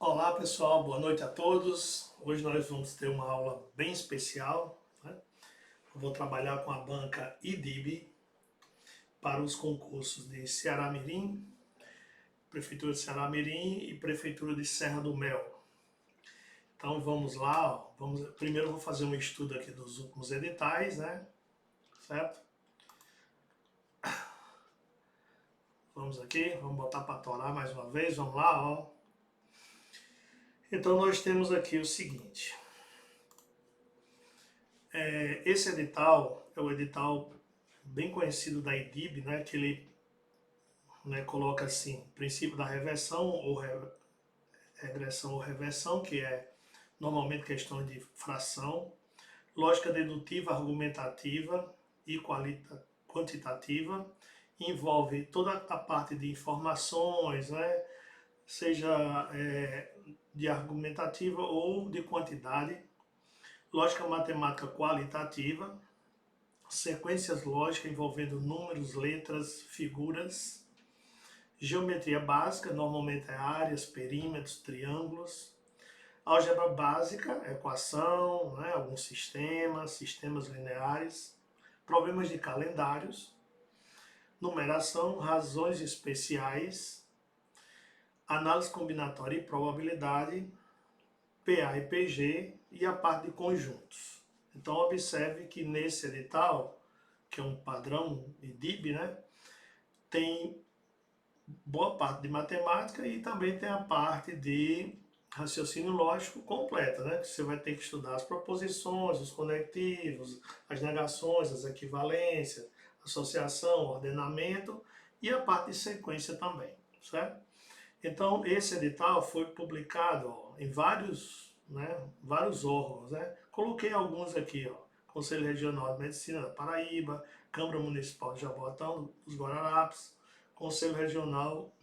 Olá pessoal, boa noite a todos. Hoje nós vamos ter uma aula bem especial, né? Eu vou trabalhar com a banca IDIB para os concursos de Ceará-Mirim, Prefeitura de Ceará-Mirim e Prefeitura de Serra do Mel. Então vamos lá, ó. Primeiro eu vou fazer um estudo aqui dos últimos editais, né? Certo? Vamos aqui, vamos botar para torar mais uma vez, vamos lá, ó. Então nós temos aqui o seguinte. Esse edital é o edital bem conhecido da IDIB, né, que ele, né, coloca assim, princípio da reversão ou regressão ou reversão, que é normalmente questão de fração, lógica dedutiva, argumentativa e quantitativa, envolve toda a parte de informações, né, seja de argumentativa ou de quantidade, lógica matemática qualitativa, sequências lógicas envolvendo números, letras, figuras, geometria básica, normalmente é áreas, perímetros, triângulos, álgebra básica, equação, né, alguns sistemas lineares, problemas de calendários, numeração, razões especiais, análise combinatória e probabilidade, PA e PG e a parte de conjuntos. Então observe que nesse edital, que é um padrão IDIB, né, tem boa parte de matemática e também tem a parte de raciocínio lógico completa, né? Você vai ter que estudar as proposições, os conectivos, as negações, as equivalências, associação, ordenamento e a parte de sequência também, certo? Então, esse edital foi publicado, ó, em vários órgãos, né? Coloquei alguns aqui, ó. Conselho Regional de Medicina da Paraíba, Câmara Municipal de Jabotão dos Guararapes, Conselho Regional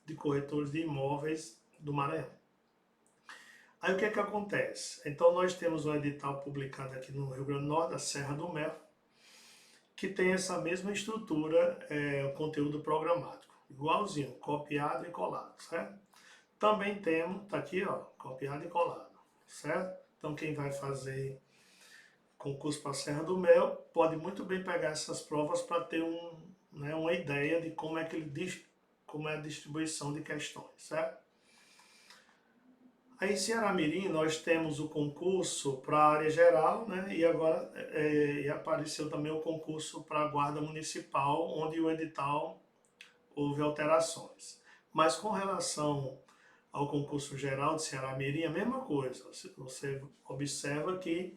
de Corretores de Imóveis do Maranhão. Aí o que é que acontece? Então nós temos um edital publicado aqui no Rio Grande do Norte, da Serra do Mel, que tem essa mesma estrutura, o conteúdo programático, igualzinho, copiado e colado, certo? Também temos, tá aqui, ó, copiado e colado, certo? Então quem vai fazer concurso para a Serra do Mel pode muito bem pegar essas provas para ter uma ideia de como é que como é a distribuição de questões, certo? Aí em Ceará-Mirim nós temos o concurso para a área geral, né? E agora apareceu também o concurso para a guarda municipal, onde o edital houve alterações. Mas com relação ao concurso geral de Ceará-Mirim, a mesma coisa. Você observa que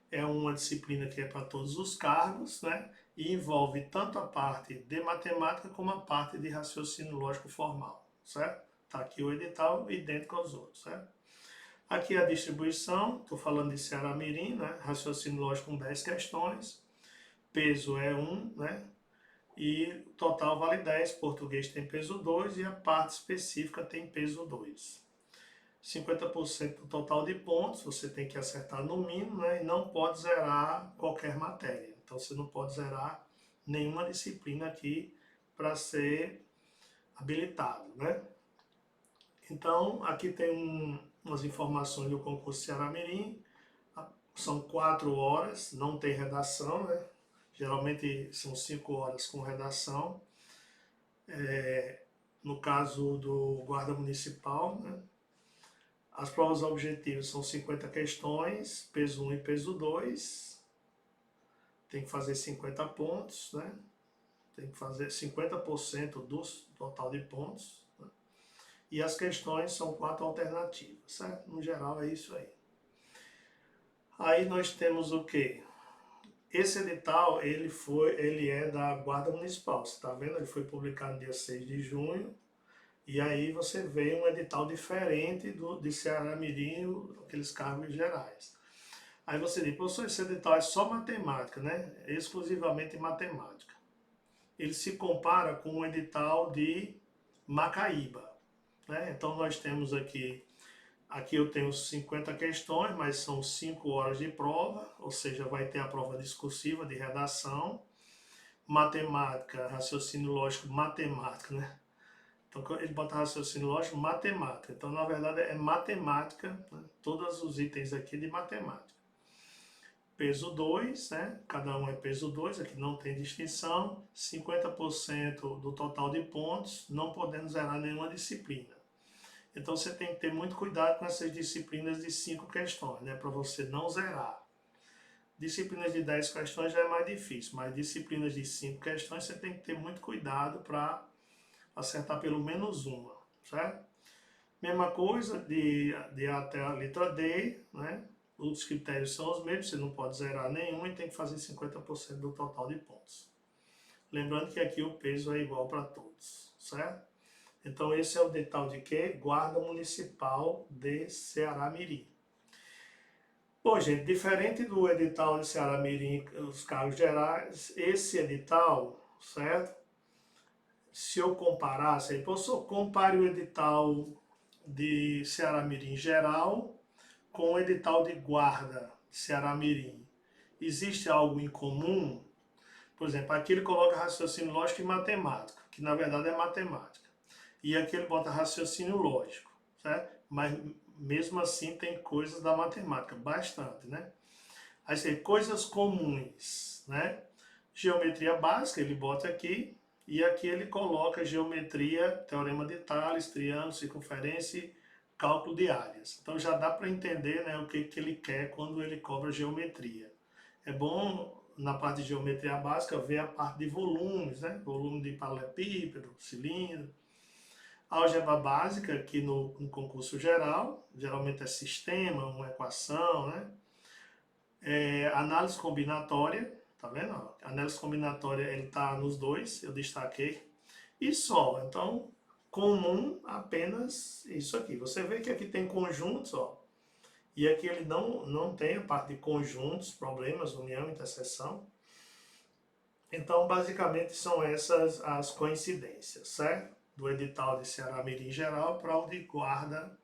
é uma disciplina que é para todos os cargos, né? E envolve tanto a parte de matemática como a parte de raciocínio lógico formal, certo? Está aqui o edital idêntico aos outros, certo? Aqui a distribuição, estou falando de Ceará-Mirim, né? Raciocínio lógico com 10 questões, peso é 1, né? E total vale 10, português tem peso 2 e a parte específica tem peso 2. 50% do total de pontos, você tem que acertar no mínimo, né? E não pode zerar qualquer matéria. Então você não pode zerar nenhuma disciplina aqui para ser habilitado, né? Então aqui tem umas informações do concurso Ceará-Mirim. São 4 horas, não tem redação, né? Geralmente são 5 horas com redação. No caso do guarda municipal, né? As provas objetivas são 50 questões, peso 1 e peso 2. Tem que fazer 50 pontos, né? Tem que fazer 50% do total de pontos. Né? E as questões são 4 alternativas, certo? No geral é isso aí. Aí nós temos o quê? Esse edital, ele é da Guarda Municipal, você está vendo? Ele foi publicado no dia 6 de junho. E aí você vê um edital diferente de Ceará-Mirim, aqueles cargos gerais. Aí você diz, professor, esse edital é só matemática, né? É exclusivamente matemática. Ele se compara com o edital de Macaíba, né? Então nós temos aqui eu tenho 50 questões, mas são 5 horas de prova, ou seja, vai ter a prova discursiva de redação, matemática, raciocínio lógico, matemática, né? Então ele bota raciocínio lógico, matemática. Então, na verdade, é matemática, né? Todos os itens aqui de matemática. Peso 2, né? Cada um é peso 2, aqui não tem distinção. 50% do total de pontos, não podendo zerar nenhuma disciplina. Então você tem que ter muito cuidado com essas disciplinas de 5 questões, né? Para você não zerar. Disciplinas de 10 questões já é mais difícil, mas disciplinas de 5 questões você tem que ter muito cuidado para acertar pelo menos uma, certo? Mesma coisa de até a letra D, né? Os critérios são os mesmos, você não pode zerar nenhum e tem que fazer 50% do total de pontos. Lembrando que aqui o peso é igual para todos, certo? Então esse é o edital de quê? Guarda Municipal de Ceará-Mirim. Bom, gente, diferente do edital de Ceará-Mirim, os cargos gerais, esse edital, certo? Se eu comparasse, professor, compare o edital de Ceará-Mirim geral com o edital de guarda de Ceará-Mirim. Existe algo em comum? Por exemplo, aqui ele coloca raciocínio lógico e matemática, que na verdade é matemática. E aqui ele bota raciocínio lógico, certo? Mas mesmo assim tem coisas da matemática, bastante, né? Aí tem coisas comuns, né? Geometria básica, ele bota aqui, e aqui ele coloca geometria, teorema de Tales, triângulo, circunferência e cálculo de áreas. Então já dá para entender, né, o que ele quer quando ele cobra geometria. É bom, na parte de geometria básica, ver a parte de volumes, né? Volume de paralelepípedo, cilindro. Álgebra básica, que no concurso geral, geralmente é sistema, uma equação, né? Análise combinatória, tá vendo? Análise combinatória, ele tá nos dois, eu destaquei. E só, então, comum apenas isso aqui. Você vê que aqui tem conjuntos, ó. E aqui ele não tem a parte de conjuntos, problemas, união, interseção. Então, basicamente, são essas as coincidências, certo? Do edital de Ceará-Mirim geral para o de guarda.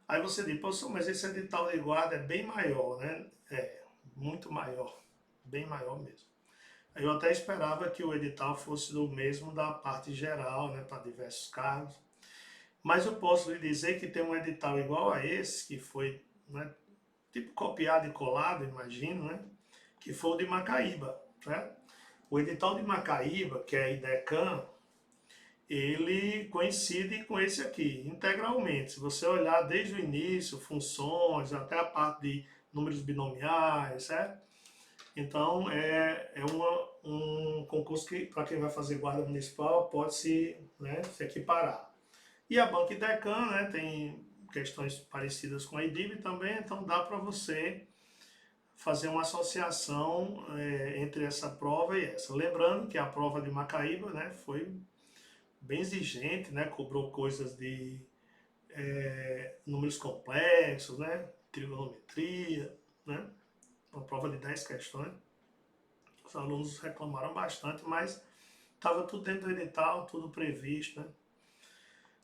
Aí você diz, professor, mas esse edital de guarda é bem maior, né? É, muito maior, bem maior mesmo. Eu até esperava que o edital fosse do mesmo da parte geral, né, para diversos cargos. Mas eu posso lhe dizer que tem um edital igual a esse, que foi, né, tipo copiado e colado, imagino, né? Que foi o de Macaíba, né? O edital de Macaíba, que é a IDECAM, ele coincide com esse aqui, integralmente. Se você olhar desde o início, funções, até a parte de números binomiais, certo? Então, um concurso que, para quem vai fazer guarda municipal, pode se equiparar. E a Banca IDECAM, né, tem questões parecidas com a IDIB também, então dá para você fazer uma associação entre essa prova e essa. Lembrando que a prova de Macaíba, né, foi bem exigente, né, cobrou coisas de números complexos, né, trigonometria, né, uma prova de 10 questões. Os alunos reclamaram bastante, mas estava tudo dentro do edital, tudo previsto, né.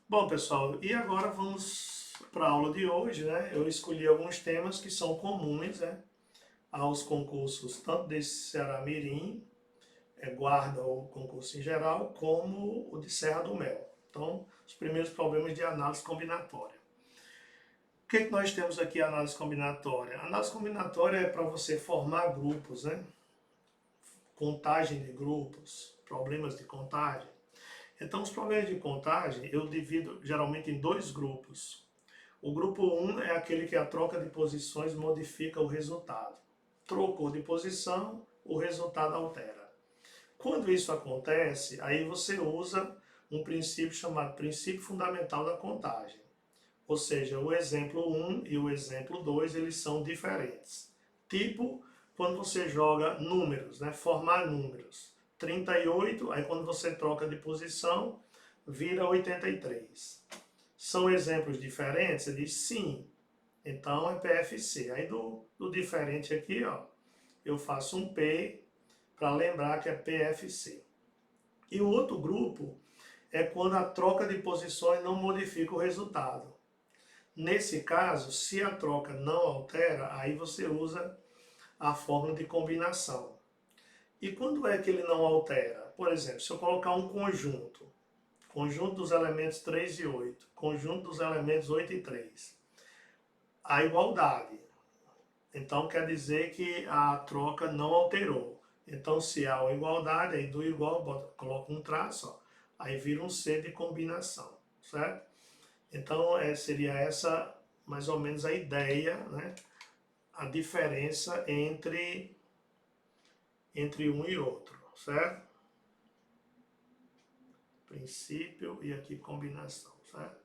Bom, pessoal, e agora vamos para a aula de hoje, né? Eu escolhi alguns temas que são comuns, né, aos concursos, tanto desse Ceará-Mirim, guarda ou concurso em geral, como o de Serra do Mel. Então, os primeiros problemas de análise combinatória. O que nós temos aqui, análise combinatória? Análise combinatória é para você formar grupos, né? Contagem de grupos, problemas de contagem. Então, os problemas de contagem eu divido geralmente em dois grupos. O grupo 1 é aquele que a troca de posições modifica o resultado. Trocou de posição, o resultado altera. Quando isso acontece, aí você usa um princípio chamado princípio fundamental da contagem. Ou seja, o exemplo 1 e o exemplo 2, eles são diferentes. Tipo, quando você joga números, né? Formar números. 38, aí quando você troca de posição, vira 83. São exemplos diferentes? Ele diz sim. Então é PFC. Aí do diferente aqui, ó, eu faço um P para lembrar que é PFC. E o outro grupo é quando a troca de posições não modifica o resultado. Nesse caso, se a troca não altera, aí você usa a fórmula de combinação. E quando é que ele não altera? Por exemplo, se eu colocar um conjunto, conjunto dos elementos 3 e 8, conjunto dos elementos 8 e 3. A igualdade. Então quer dizer que a troca não alterou. Então se há uma igualdade, aí do igual, coloca um traço, ó, aí vira um C de combinação, certo? Então seria essa mais ou menos a ideia, né? A diferença entre um e outro, certo? Princípio e aqui combinação, certo?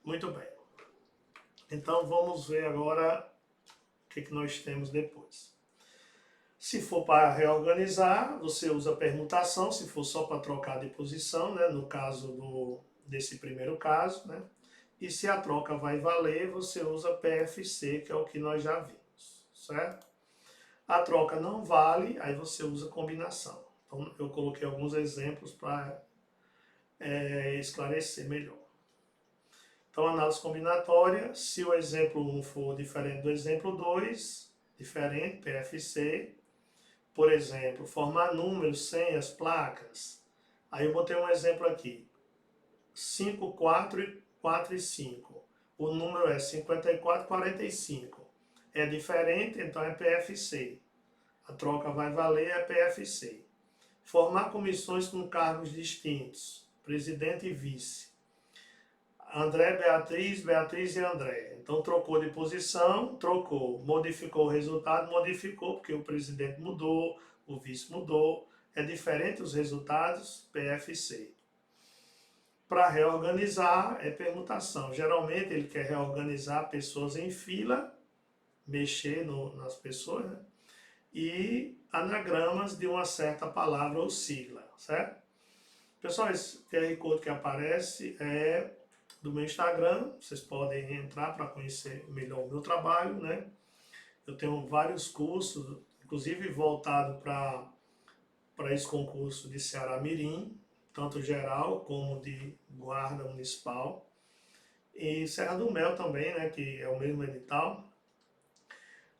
Muito bem. Então vamos ver agora o que nós temos depois. Se for para reorganizar, você usa permutação, se for só para trocar de posição, né? No caso desse primeiro caso, né? E se a troca vai valer, você usa PFC, que é o que nós já vimos, certo? A troca não vale, aí você usa combinação. Então eu coloquei alguns exemplos para esclarecer melhor. Então, análise combinatória, se o exemplo 1 for diferente do exemplo 2, diferente, PFC, por exemplo, formar números, senhas, placas. Aí eu botei um exemplo aqui, 5, 4, 4 e 5. O número é 54, 45. É diferente, então é PFC. A troca vai valer, é PFC. Formar comissões com cargos distintos, presidente e vice. André, Beatriz, Beatriz e André. Então trocou de posição, trocou. Modificou o resultado, modificou, porque o presidente mudou, o vice mudou. É diferente os resultados, PFC. Para reorganizar, é permutação. Geralmente ele quer reorganizar pessoas em fila, mexer nas pessoas, né? E anagramas de uma certa palavra ou sigla, certo? Pessoal, esse QR Code que aparece é do meu Instagram, vocês podem entrar para conhecer melhor o meu trabalho, né? Eu tenho vários cursos, inclusive voltado para esse concurso de Ceará Mirim, tanto geral como de guarda municipal. E Serra do Mel também, né, que é o mesmo edital.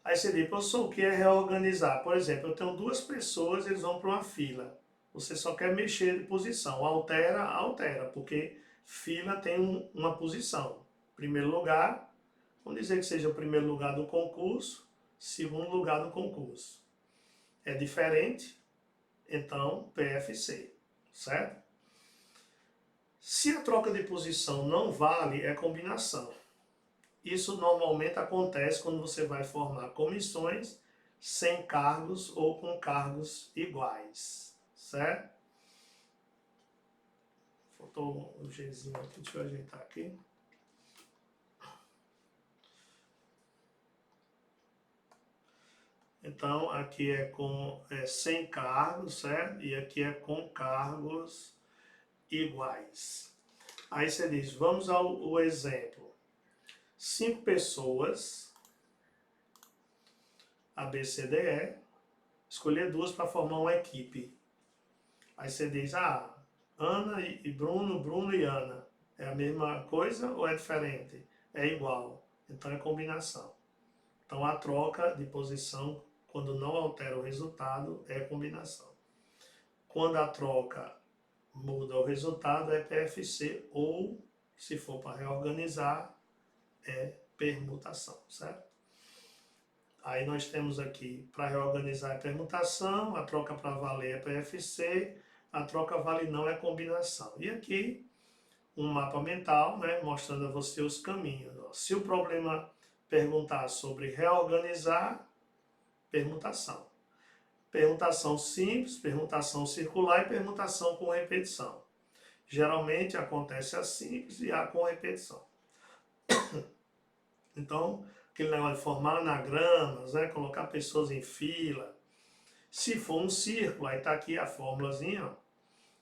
Aí você diz, professor, o que é reorganizar? Por exemplo, eu tenho duas pessoas, eles vão para uma fila. Você só quer mexer de posição. Altera, altera, porque fila tem uma posição. Primeiro lugar, vamos dizer que seja o primeiro lugar do concurso, segundo lugar do concurso. É diferente, então PFC, certo? Se a troca de posição não vale, é combinação. Isso normalmente acontece quando você vai formar comissões sem cargos ou com cargos iguais, certo? Faltou um Gzinho aqui, deixa eu ajeitar aqui. Então, aqui é sem cargos, certo? E aqui é com cargos iguais. Aí você diz, vamos ao exemplo. 5 pessoas, A, B, C, D, E, escolher 2 para formar uma equipe. Aí você diz, Ana e Bruno, Bruno e Ana. É a mesma coisa ou é diferente? É igual. Então é combinação. Então a troca de posição, quando não altera o resultado, é combinação. Quando a troca muda o resultado, é PFC, ou, se for para reorganizar, é permutação, certo? Aí nós temos aqui, para reorganizar é permutação, a troca para valer é PFC, a troca vale não é combinação. E aqui, um mapa mental, né, mostrando a você os caminhos. Se o problema perguntar sobre reorganizar, permutação. Permutação simples, permutação circular e permutação com repetição. Geralmente acontece a simples e a com repetição. Então, aquele negócio de formar anagramas, né, colocar pessoas em fila. Se for um círculo, aí está aqui a formulazinha, ó.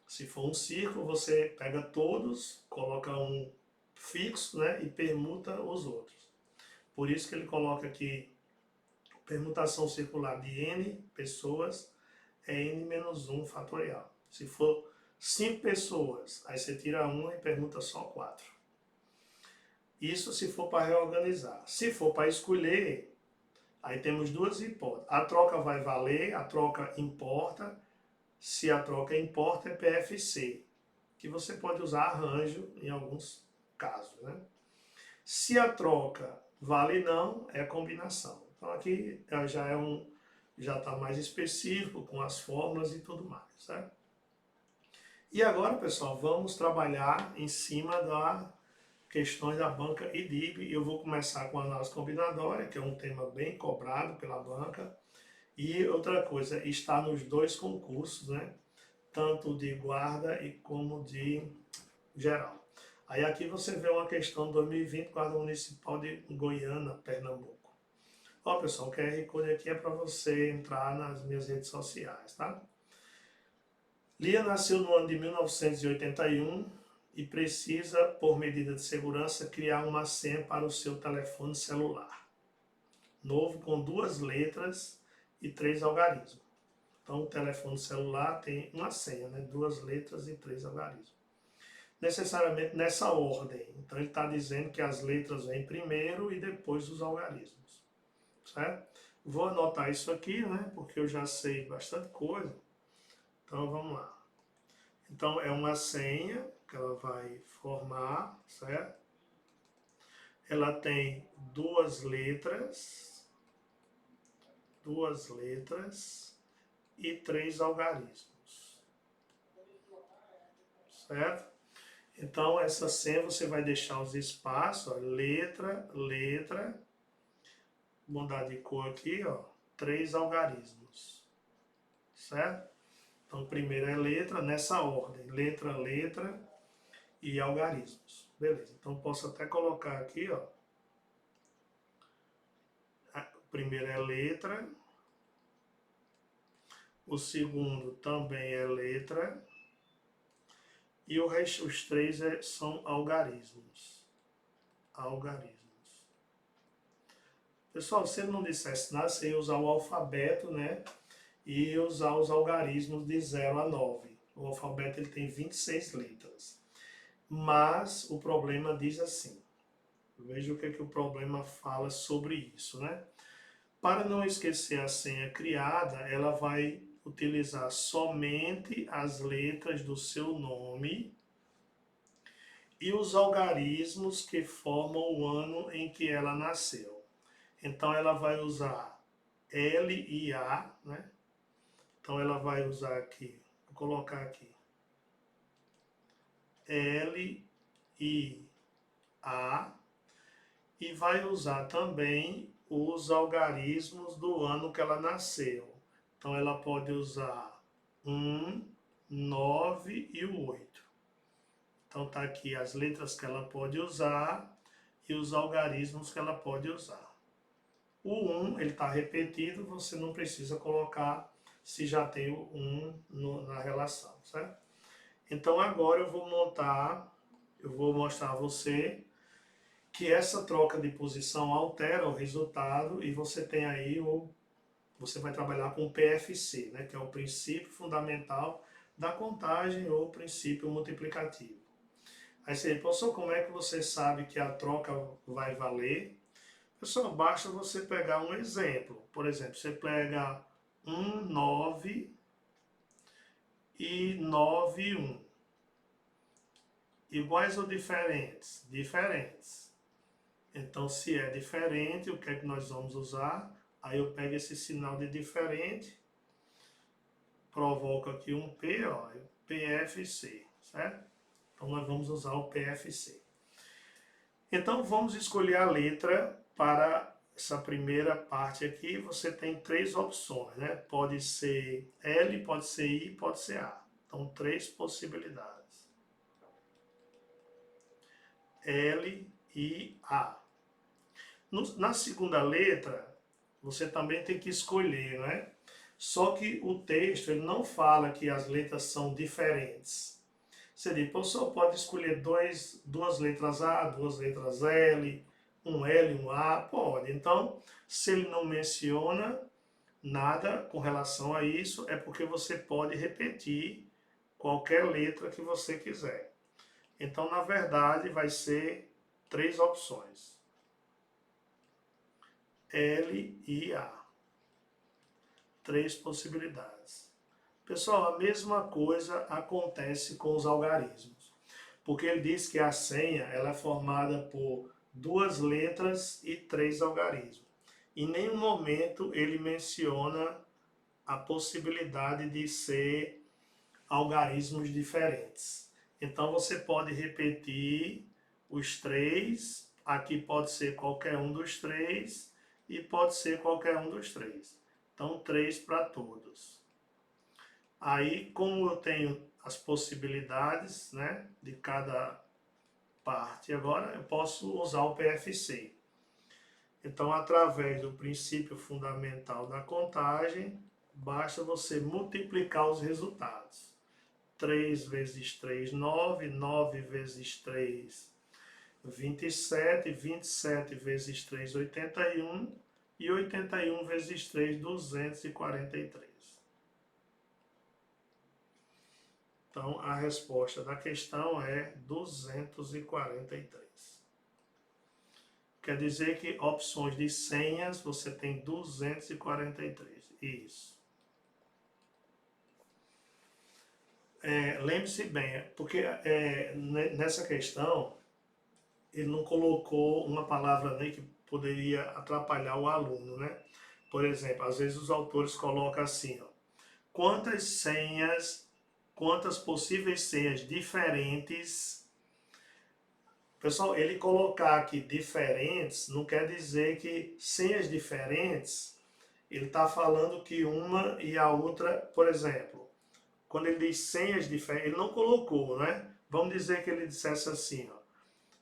Se for um círculo, você pega todos, coloca um fixo, né, e permuta os outros. Por isso que ele coloca aqui permutação circular de n pessoas é n menos 1 fatorial. Se for 5 pessoas, aí você tira 1 e permuta só 4. Isso se for para reorganizar. Se for para escolher, aí temos duas hipóteses. A troca vai valer, a troca importa. Se a troca importa, é PFC. que você pode usar arranjo em alguns casos, né? Se a troca vale não, é combinação. Então aqui já está mais específico com as fórmulas e tudo mais, certo? E agora, pessoal, vamos trabalhar em cima das questões da banca IDIB. Eu vou começar com a análise combinatória, que é um tema bem cobrado pela banca. E outra coisa, está nos dois concursos, né? Tanto de guarda e como de geral. Aí aqui você vê uma questão 2020, guarda municipal de Goiânia, Pernambuco. Ó, pessoal, o QR Code aqui é para você entrar nas minhas redes sociais, tá? Lia nasceu no ano de 1981 e precisa, por medida de segurança, criar uma senha para o seu telefone celular. Novo com 2 letras e 3 algarismos. Então, o telefone celular tem uma senha, né? 2 letras e 3 algarismos. Necessariamente nessa ordem. Então, ele está dizendo que as letras vêm primeiro e depois os algarismos. Certo? Vou anotar isso aqui, né? Porque eu já sei bastante coisa. Então, vamos lá. Então, é uma senha que ela vai formar, certo? Ela tem 2 letras e 3 algarismos, certo? Então, essa senha você vai deixar os espaços, ó, letra, vou mudar de cor aqui, ó, 3 algarismos, certo? Então, primeiro é letra, nessa ordem, letra e algarismos. Beleza, então posso até colocar aqui, ó, o primeiro é letra, o segundo também é letra, e o resto, os 3 são algarismos. Pessoal, se ele não dissesse nada, você ia usar o alfabeto, né? E usar os algarismos de 0 a 9. O alfabeto ele tem 26 letras. Mas o problema diz assim. Veja o que o problema fala sobre isso, né? Para não esquecer a senha criada, ela vai utilizar somente as letras do seu nome e os algarismos que formam o ano em que ela nasceu. Então ela vai usar L e A, né? Então ela vai usar aqui, vou colocar aqui, L e A, e vai usar também os algarismos do ano que ela nasceu. Então ela pode usar 1, 9 e o 8. Então tá aqui as letras que ela pode usar e os algarismos que ela pode usar. O 1, ele está repetido, você não precisa colocar se já tem o 1 na relação, certo? Então agora eu vou mostrar a você que essa troca de posição altera o resultado e você tem aí você vai trabalhar com o PFC, né, que é o princípio fundamental da contagem ou princípio multiplicativo. Aí você diz, professor, como é que você sabe que a troca vai valer? Pessoal, basta você pegar um exemplo. Por exemplo, você pega 1, 9 e 9, 1. Iguais ou diferentes? Diferentes. Então, se é diferente, o que é que nós vamos usar? Aí eu pego esse sinal de diferente, provoco aqui um P, ó, PFC, certo? Então, nós vamos usar o PFC. Então, vamos escolher a letra para essa primeira parte aqui. Você tem 3 opções, né? Pode ser L, pode ser I, pode ser A. Então, 3 possibilidades. L, I, A. Na segunda letra, você também tem que escolher, né? Só que o texto ele não fala que as letras são diferentes. Você diz, professor, pode escolher 2 letras A, 2 letras L, um L, um A, pode. Então, se ele não menciona nada com relação a isso, é porque você pode repetir qualquer letra que você quiser. Então, na verdade, vai ser 3 opções. L e A. 3 possibilidades. Pessoal, a mesma coisa acontece com os algarismos, porque ele diz que a senha ela é formada por 2 letras e 3 algarismos. Em nenhum momento ele menciona a possibilidade de ser algarismos diferentes. Então você pode repetir os 3, aqui pode ser qualquer um dos 3 e pode ser qualquer um dos 3. Então 3 para todos. Aí, como eu tenho as possibilidades, né, de cada parte agora, eu posso usar o PFC. Então, através do princípio fundamental da contagem, basta você multiplicar os resultados. 3 vezes 3, 9, 9 vezes 3, 27, 27 vezes 3, 81, e 81 vezes 3, 243. Então, a resposta da questão é 243. Quer dizer que opções de senhas você tem 243. Isso. Lembre-se bem, porque nessa questão ele não colocou uma palavra nem que poderia atrapalhar o aluno, né? Por exemplo, às vezes os autores colocam assim, ó, quantas possíveis senhas diferentes. Pessoal, ele colocar aqui diferentes não quer dizer que senhas diferentes, ele está falando que uma e a outra, por exemplo, quando ele diz senhas diferentes, ele não colocou, né? Vamos dizer que ele dissesse assim, ó.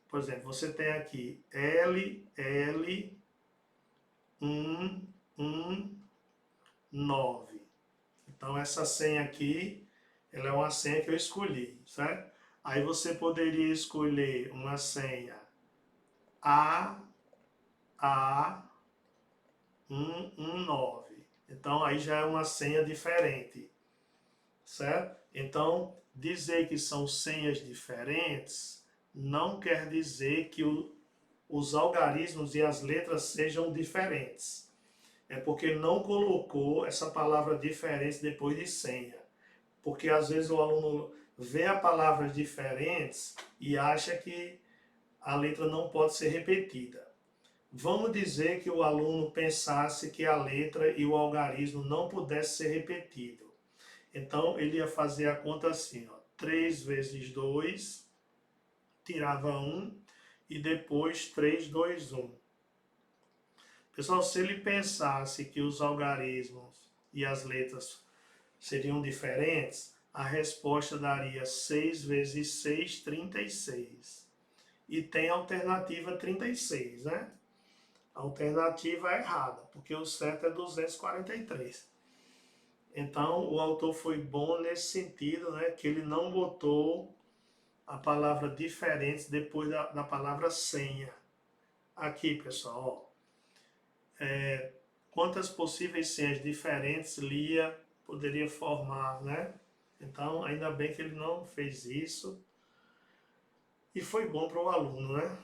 Por exemplo, você tem aqui LL 119. Então essa senha aqui, ela é uma senha que eu escolhi, certo? Aí você poderia escolher uma senha AA119. Então aí já é uma senha diferente, certo? Então dizer que são senhas diferentes não quer dizer que os algarismos e as letras sejam diferentes. É porque não colocou essa palavra diferente depois de senha. Porque às vezes o aluno vê a palavras diferentes e acha que a letra não pode ser repetida. Vamos dizer que o aluno pensasse que a letra e o algarismo não pudesse ser repetido. Então ele ia fazer a conta assim, ó, 3 vezes 2, tirava 1 e depois 3, 2, 1. Pessoal, se ele pensasse que os algarismos e as letras seriam diferentes, a resposta daria 6 vezes 6, 36. E tem a alternativa 36, né? A alternativa é errada, porque o certo é 243. Então, o autor foi bom nesse sentido, né? Que ele não botou a palavra diferente depois da palavra senha. Aqui, pessoal, ó, quantas possíveis senhas diferentes Lia poderia formar, né? Então, ainda bem que ele não fez isso. E foi bom para o aluno, né?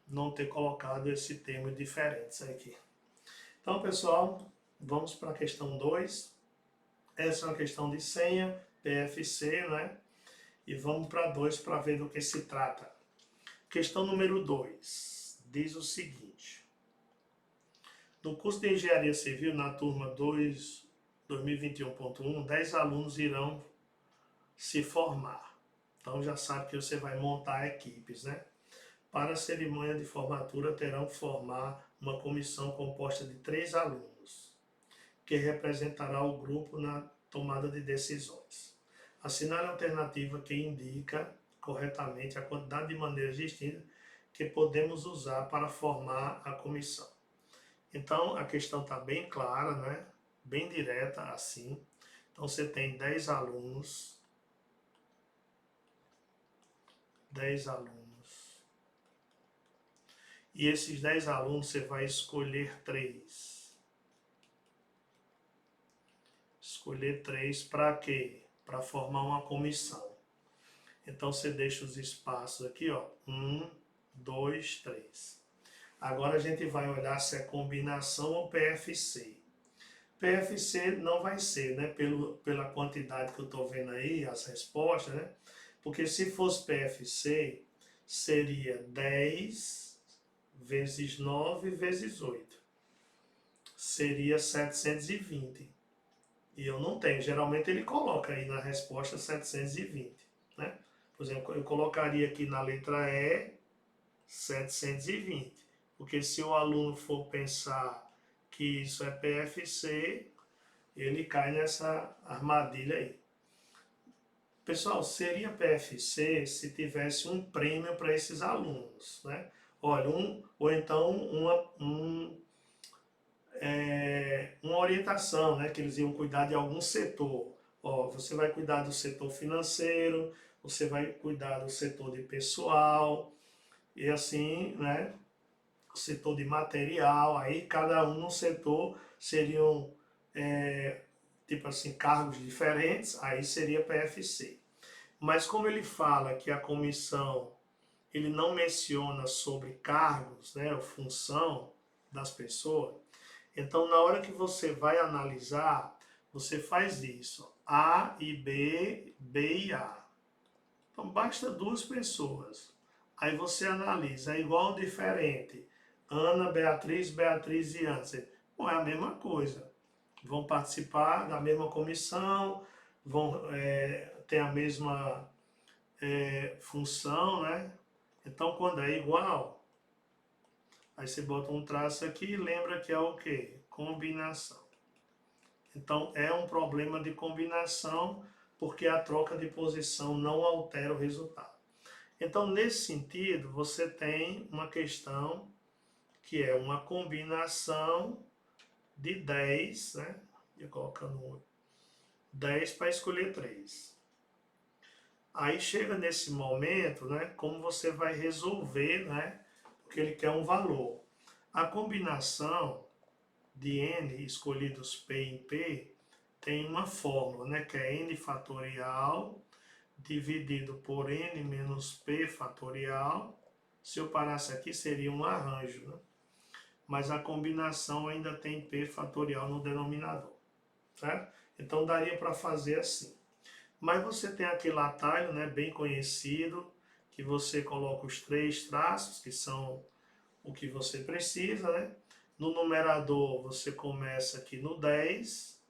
Não ter colocado esse termo diferentes aqui. Então, pessoal, vamos para a questão 2. Essa é uma questão de senha, PFC, né? E vamos para 2 para ver do que se trata. Questão número 2 diz o seguinte. No curso de Engenharia Civil, na turma 2021.1, 10 alunos irão se formar. Então já sabe que você vai montar equipes, né? Para a cerimônia de formatura terão que formar uma comissão composta de 3 alunos, que representará o grupo na tomada de decisões. Assinale a alternativa que indica corretamente a quantidade de maneiras distintas que podemos usar para formar a comissão. Então a questão está bem clara, né? Bem direta assim. Então você tem 10 alunos. 10 alunos. E esses 10 alunos você vai escolher 3. Escolher 3 para quê? Para formar uma comissão. Então você deixa os espaços aqui, ó. 1, 2, 3. Agora a gente vai olhar se é combinação ou PFC. PFC não vai ser, né? Pela quantidade que eu estou vendo aí, as respostas, né? Porque se fosse PFC, seria 10 vezes 9 vezes 8. Seria 720. E eu não tenho. Geralmente ele coloca aí na resposta 720, né? Por exemplo, eu colocaria aqui na letra E 720. Porque se o aluno for pensar que isso é PFC, ele cai nessa armadilha aí. Pessoal, seria PFC se tivesse um prêmio para esses alunos, né? Olha, ou então uma orientação, né? Que eles iam cuidar de algum setor. Ó, você vai cuidar do setor financeiro, você vai cuidar do setor de pessoal, e assim, né? O setor de material, aí cada um no setor seriam, tipo assim, cargos diferentes, aí seria PFC. Mas como ele fala que a comissão, ele não menciona sobre cargos, né, a função das pessoas, então na hora que você vai analisar, você faz isso, A e B, B e A. Então basta duas pessoas. Aí você analisa, é igual ou diferente? Ana, Beatriz, Beatriz e Ansel. Bom, é a mesma coisa. Vão participar da mesma comissão, vão ter a mesma função, né? Então, quando é igual, aí você bota um traço aqui e lembra que é o quê? Combinação. Então, é um problema de combinação, porque a troca de posição não altera o resultado. Então, nesse sentido, você tem uma questão que é uma combinação de 10, né? E colocando 10 para escolher 3. Aí chega nesse momento, né, como você vai resolver, né, porque ele quer um valor. A combinação de n escolhidos P em P tem uma fórmula, né, que é n fatorial dividido por n menos p fatorial. Se eu parasse aqui seria um arranjo, né? Mas a combinação ainda tem p fatorial no denominador, certo? Então daria para fazer assim. Mas você tem aquele atalho, né, bem conhecido, que você coloca os 3 traços, que são o que você precisa, né? No numerador, você começa aqui no 10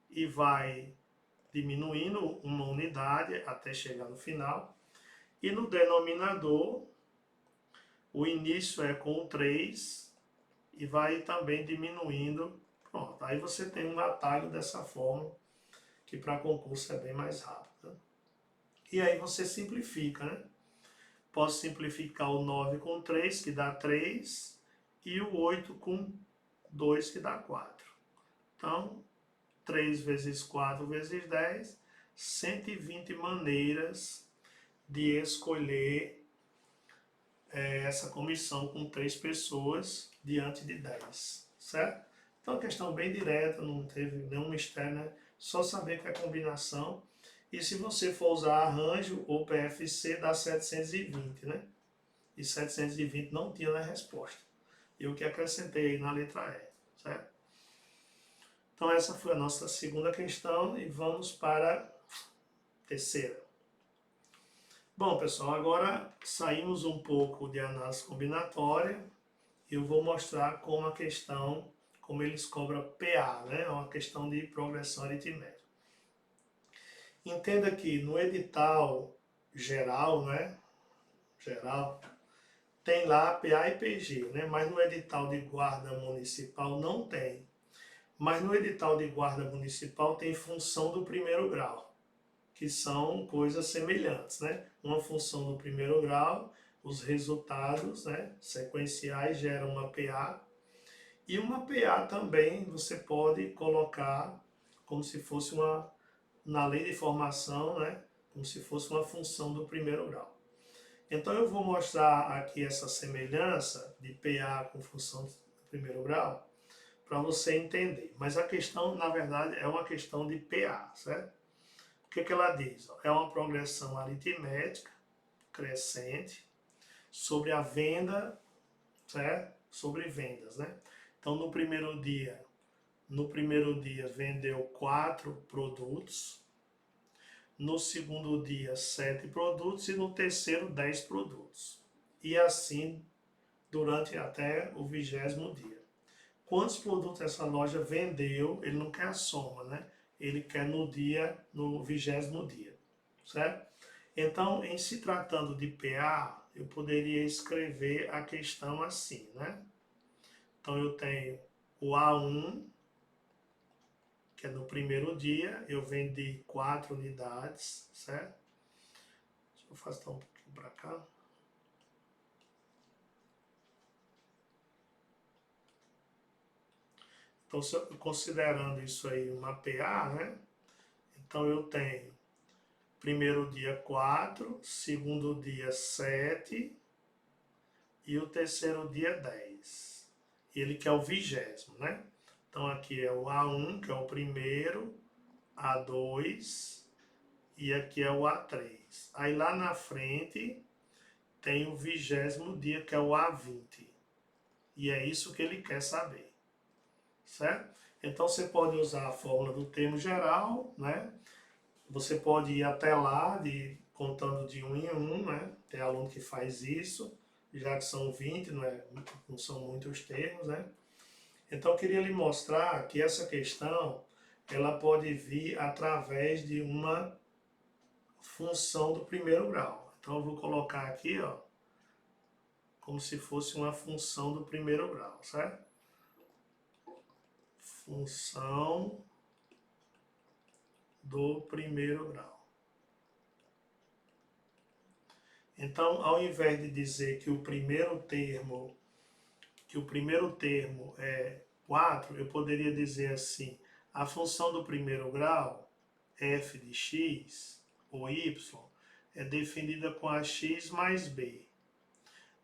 e vai diminuindo uma unidade até chegar no final. E no denominador, o início é com o 3 e vai também diminuindo. Pronto, aí você tem um atalho dessa forma, que para concurso é bem mais rápido. Né? E aí você simplifica, né? Posso simplificar o 9 com 3, que dá 3, e o 8 com 2, que dá 4. Então, 3 vezes 4 vezes 10, 120 maneiras de escolher essa comissão com 3 pessoas diante de 10, certo? Então, a questão bem direta, não teve nenhum mistério, né? Só saber que é combinação. E se você for usar arranjo ou PFC, dá 720, né? E 720 não tinha na resposta. Eu que acrescentei na letra E, certo? Então essa foi a nossa segunda questão e vamos para a terceira. Bom, pessoal, agora saímos um pouco de análise combinatória e eu vou mostrar como a questão, como eles cobram PA, né? É uma questão de progressão aritmética. Entenda que no edital geral, né? Geral, tem lá PA e PG, né? Mas no edital de guarda municipal não tem. Mas no edital de guarda municipal tem função do primeiro grau, que são coisas semelhantes, né? Uma função do primeiro grau, os resultados, né, sequenciais geram uma PA, e uma PA também você pode colocar como se fosse na lei de formação, né, como se fosse uma função do primeiro grau. Então eu vou mostrar aqui essa semelhança de PA com função do primeiro grau, para você entender. Mas a questão, na verdade, é uma questão de PA, certo? O que ela diz? É uma progressão aritmética crescente sobre a venda, certo? Sobre vendas, né? Então, no primeiro dia, No primeiro dia vendeu 4 produtos, no segundo dia 7 produtos e no terceiro 10 produtos. E assim durante até o 20º dia. Quantos produtos essa loja vendeu, ele não quer a soma, né? Ele quer no 20º dia, certo? Então, em se tratando de PA, eu poderia escrever a questão assim, né? Então, eu tenho o A1, que é no primeiro dia, eu vendi 4 unidades, certo? Deixa eu afastar um pouquinho para cá. Então, considerando isso aí uma PA, né? Então, eu tenho primeiro dia 4, segundo dia 7 e o terceiro dia 10. Ele que é o 20º, né? Então, aqui é o A1, que é o primeiro, A2 e aqui é o A3. Aí, lá na frente, tem o 20º dia, que é o A20. E é isso que ele quer saber, certo? Então, você pode usar a fórmula do termo geral, né? Você pode ir até lá, contando de 1 em 1, né? Tem aluno que faz isso, já que são 20, não são muitos termos, né? Então, eu queria lhe mostrar que essa questão, ela pode vir através de uma função do primeiro grau. Então, eu vou colocar aqui, ó, como se fosse uma função do primeiro grau, certo? Função do primeiro grau. Então, ao invés de dizer que o primeiro termo é 4, eu poderia dizer assim: a função do primeiro grau, f de x ou y, é definida com a x mais b.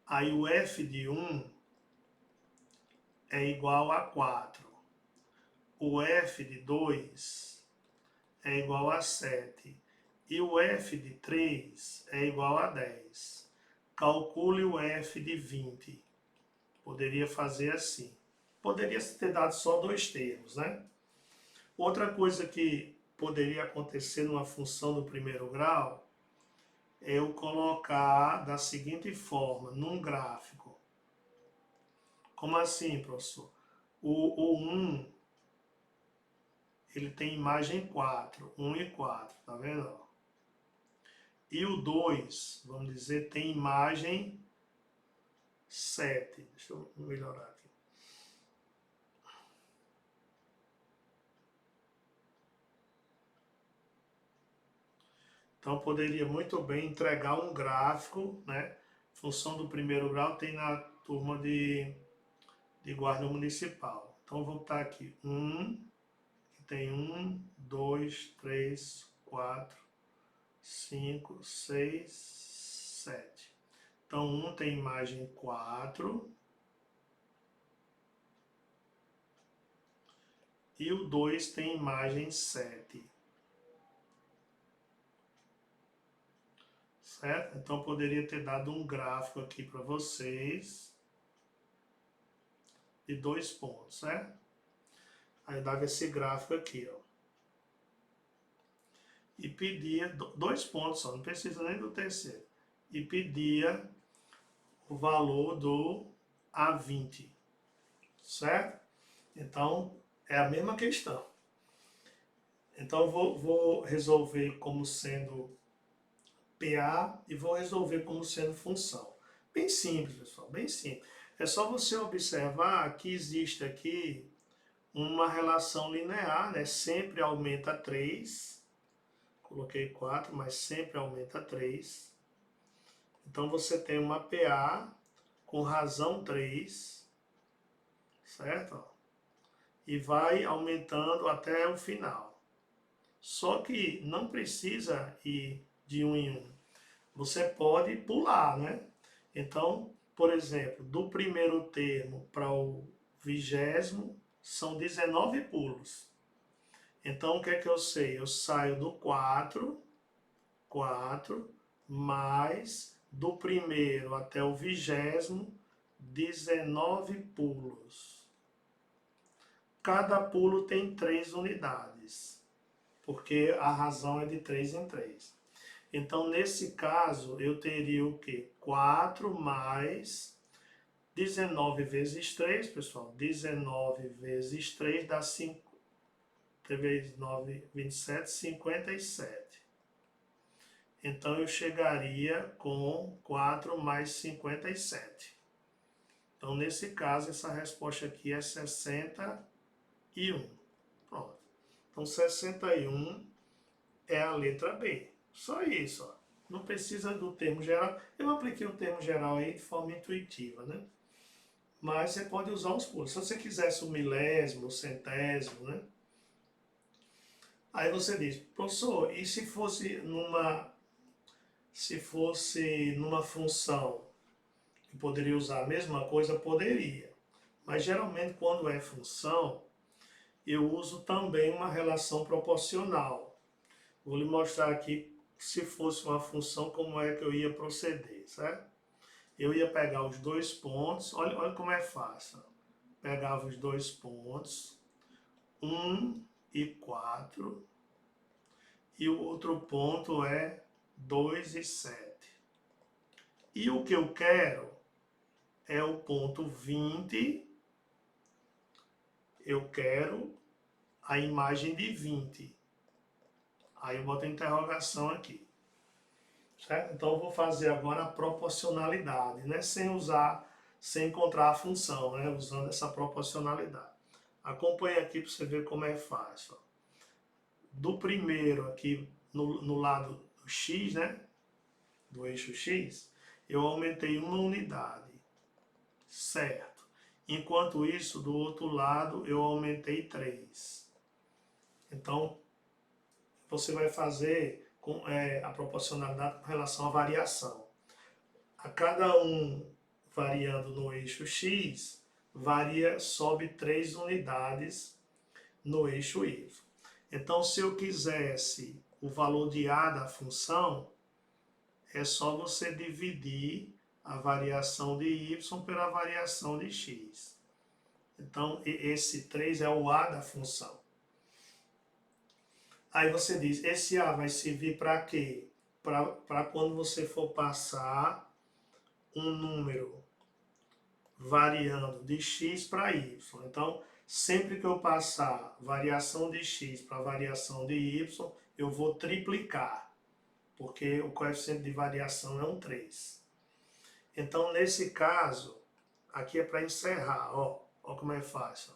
Aí o f de 1 é igual a 4. O f de 2 é igual a 7. E o f de 3 é igual a 10. Calcule o f de 20. Poderia fazer assim. Poderia ter dado só 2 termos, né? Outra coisa que poderia acontecer numa função do primeiro grau é eu colocar da seguinte forma, num gráfico. Como assim, professor? O 1, ele tem imagem 4, 1 e 4, tá vendo? E o 2, vamos dizer, tem imagem 7. Deixa eu melhorar aqui. Então, poderia muito bem entregar um gráfico, né? Função do primeiro grau tem na turma de guarda municipal. Então, vou botar aqui que tem 2, 3, 4, 5, 6, 7. Então, tem imagem 4 e o 2 tem imagem 7. Certo? Então, eu poderia ter dado um gráfico aqui para vocês de 2 pontos, certo? Aí dava esse gráfico aqui, ó. E pedia 2 pontos só, não precisa nem do terceiro. E pedia o valor do A20, certo? Então, é a mesma questão. Então, vou resolver como sendo PA e vou resolver como sendo função. Bem simples, pessoal, bem simples. É só você observar que existe aqui uma relação linear, né? Sempre aumenta 3. Coloquei 4, mas sempre aumenta 3. Então, você tem uma PA com razão 3, certo? E vai aumentando até o final. Só que não precisa ir de 1 em 1. Você pode pular, né? Então, por exemplo, do primeiro termo para o 20º são 19 pulos. Então, o que é que eu sei? Eu saio do 4, mais do primeiro até o 20º, 19 pulos. cada pulo tem 3 unidades, porque a razão é de 3 em 3. Então, nesse caso, eu teria o quê? 4 mais 19 vezes 3, pessoal. 19 vezes 3 dá 5, 3 vezes 9, 27, 57. Então, eu chegaria com 4 mais 57. Então, nesse caso, essa resposta aqui é 61. Pronto. Então, 61 é a letra B. Só isso, ó. Não precisa do termo geral. Eu apliquei o termo geral aí de forma intuitiva, né? Mas você pode usar os pulos. Se você quisesse o milésimo, o centésimo, né? Aí você diz, professor, e se fosse numa função, eu poderia usar a mesma coisa? Poderia. Mas geralmente quando é função, eu uso também uma relação proporcional. Vou lhe mostrar aqui, se fosse uma função, como é que eu ia proceder, certo? Eu ia pegar os dois pontos, olha como é fácil. Pegava os dois pontos, 1 e 4, e o outro ponto é 2 e 7. E o que eu quero é o ponto 20, eu quero a imagem de 20. Aí eu boto a interrogação aqui. Certo? Então eu vou fazer agora a proporcionalidade, né? Sem encontrar a função, né? Usando essa proporcionalidade. Acompanhe aqui para você ver como é fácil. Do primeiro aqui no lado do x, né? Do eixo x, eu aumentei uma unidade, certo? Enquanto isso, do outro lado, eu aumentei 3. Então, você vai fazer a proporcionalidade com relação à variação. A cada um variando no eixo x, sobe 3 unidades no eixo y. Então, se eu quisesse o valor de a da função, é só você dividir a variação de y pela variação de x. Então, esse 3 é o a da função. Aí você diz, esse a vai servir para quê? Para quando você for passar um número variando de x para y. Então, sempre que eu passar variação de x para variação de y, eu vou triplicar, porque o coeficiente de variação é um 3. Então, nesse caso, aqui é para encerrar, ó como é fácil.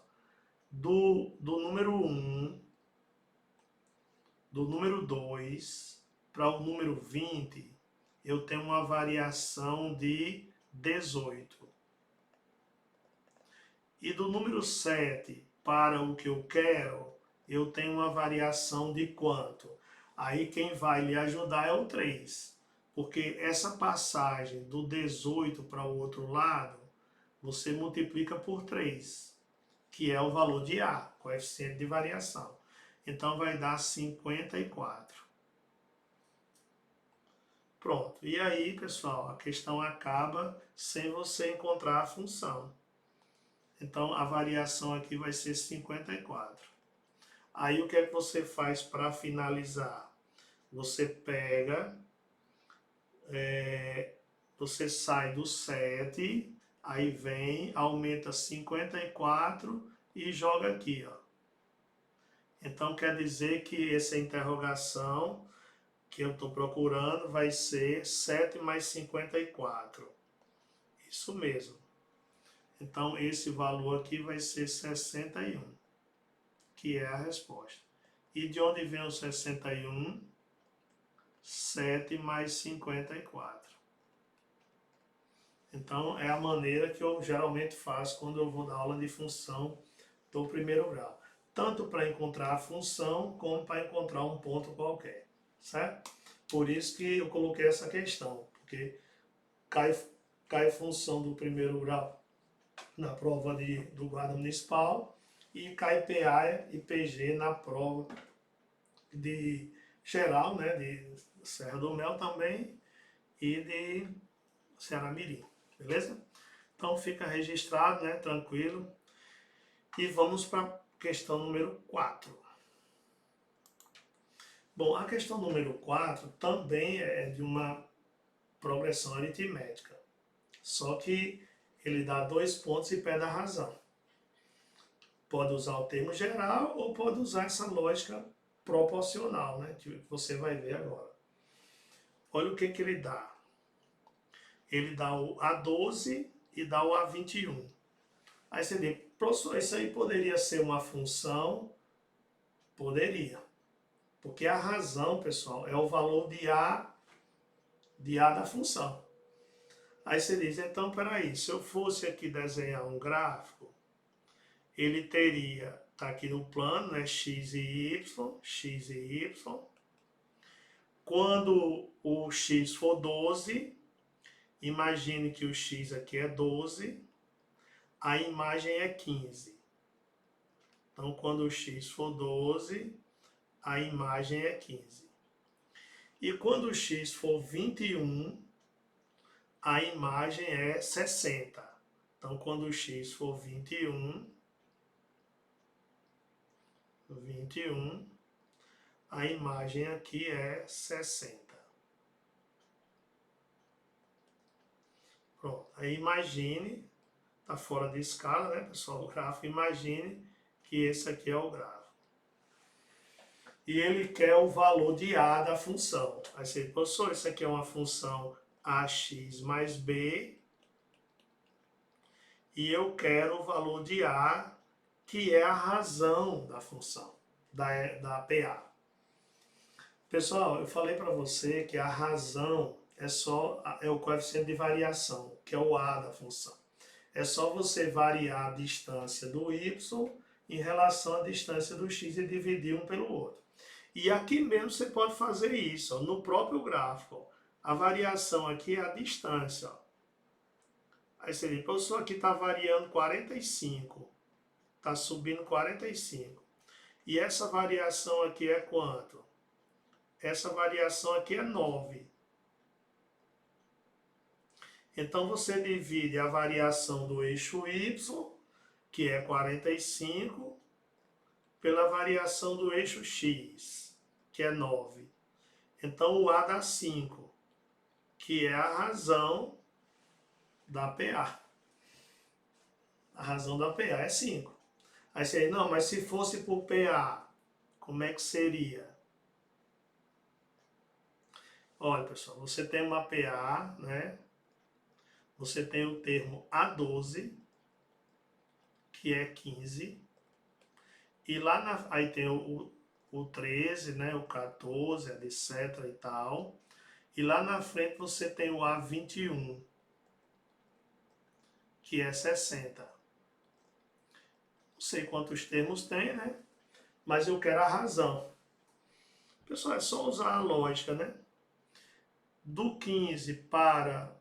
Do número 1, do número 2 para o número 20, eu tenho uma variação de 18. E do número 7 para o que eu quero, eu tenho uma variação de quanto? Aí quem vai lhe ajudar é o 3. Porque essa passagem do 18 para o outro lado, você multiplica por 3, que é o valor de A, coeficiente de variação. Então vai dar 54. Pronto. E aí, pessoal, a questão acaba sem você encontrar a função. Então, a variação aqui vai ser 54. Aí, o que é que você faz para finalizar? Você pega, você sai do 7, aí vem, aumenta 54 e joga aqui, ó. Então, quer dizer que essa interrogação que eu estou procurando vai ser 7 mais 54. Isso mesmo. Então, esse valor aqui vai ser 61, que é a resposta. E de onde vem o 61? 7 mais 54. Então, é a maneira que eu geralmente faço quando eu vou dar aula de função do primeiro grau. Tanto para encontrar a função, como para encontrar um ponto qualquer, certo? Por isso que eu coloquei essa questão, porque cai função do primeiro grau na prova do guarda municipal e cai PA e PG na prova de geral, né, de Serra do Mel também e de Ceará Mirim, beleza? Então fica registrado, né, tranquilo. E vamos para questão número 4. Bom, a questão número 4 também é de uma progressão aritmética, só que ele dá 2 pontos e pede a razão. Pode usar o termo geral ou pode usar essa lógica proporcional, né, que você vai ver agora. Olha o que ele dá. Ele dá o A12 e dá o A21. Aí você diz, professor, isso aí poderia ser uma função? Poderia. Porque a razão, pessoal, é o valor de A da função. Aí você diz, então, peraí, se eu fosse aqui desenhar um gráfico, ele teria, tá aqui no plano, né, x e y. Quando o x for 12, imagine que o x aqui é 12, a imagem é 15. Então, quando o x for 12, a imagem é 15. E quando o x for 21, a imagem é 60. Então, quando o x for 21, a imagem aqui é 60. Pronto. Aí imagine, está fora de escala, né, pessoal? O gráfico, imagine que esse aqui é o gráfico. E ele quer o valor de A da função. Aí você, professor, isso aqui é uma função AX mais B. E eu quero o valor de A, que é a razão da função, da PA. Pessoal, eu falei para você que a razão é o coeficiente de variação, que é o A da função. É só você variar a distância do y em relação à distância do x e dividir um pelo outro. E aqui mesmo você pode fazer isso, ó, no próprio gráfico. A variação aqui é a distância. Ó. Aí você diz, professor, aqui está variando 45. Está subindo 45. E essa variação aqui é quanto? Essa variação aqui é 9. Então você divide a variação do eixo y, que é 45, pela variação do eixo x, que é 9. Então o A dá 5, que é a razão da PA. A razão da PA é 5. Aí você diz, não, mas se fosse por PA, como é que seria? Olha, pessoal, você tem uma PA, né? Você tem o termo A12, que é 15. E lá aí tem o 13, né? O 14, etc e tal. E lá na frente você tem o A21, que é 60. Não sei quantos termos tem, né? Mas eu quero a razão. Pessoal, é só usar a lógica, né? Do 15 para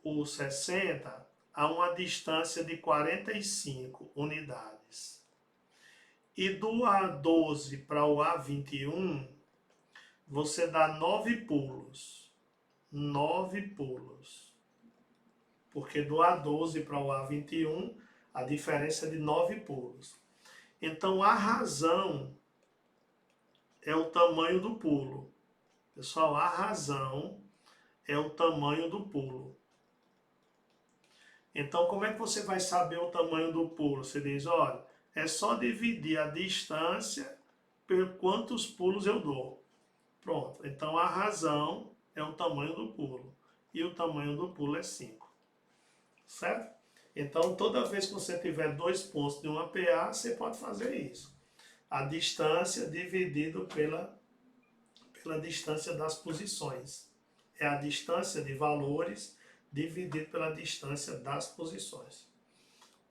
o 60, há uma distância de 45 unidades. E do A12 para o A21, você dá 9 pulos. 9 pulos. Porque do A12 para o A21, a diferença é de 9 pulos. Então, a razão é o tamanho do pulo. Pessoal, a razão é o tamanho do pulo. Então, como é que você vai saber o tamanho do pulo? Você diz, olha, é só dividir a distância por quantos pulos eu dou. Pronto. Então, a razão é o tamanho do pulo. E o tamanho do pulo é 5. Certo? Então, toda vez que você tiver 2 pontos de uma PA, você pode fazer isso. A distância dividido pela distância das posições. É a distância de valores dividido pela distância das posições.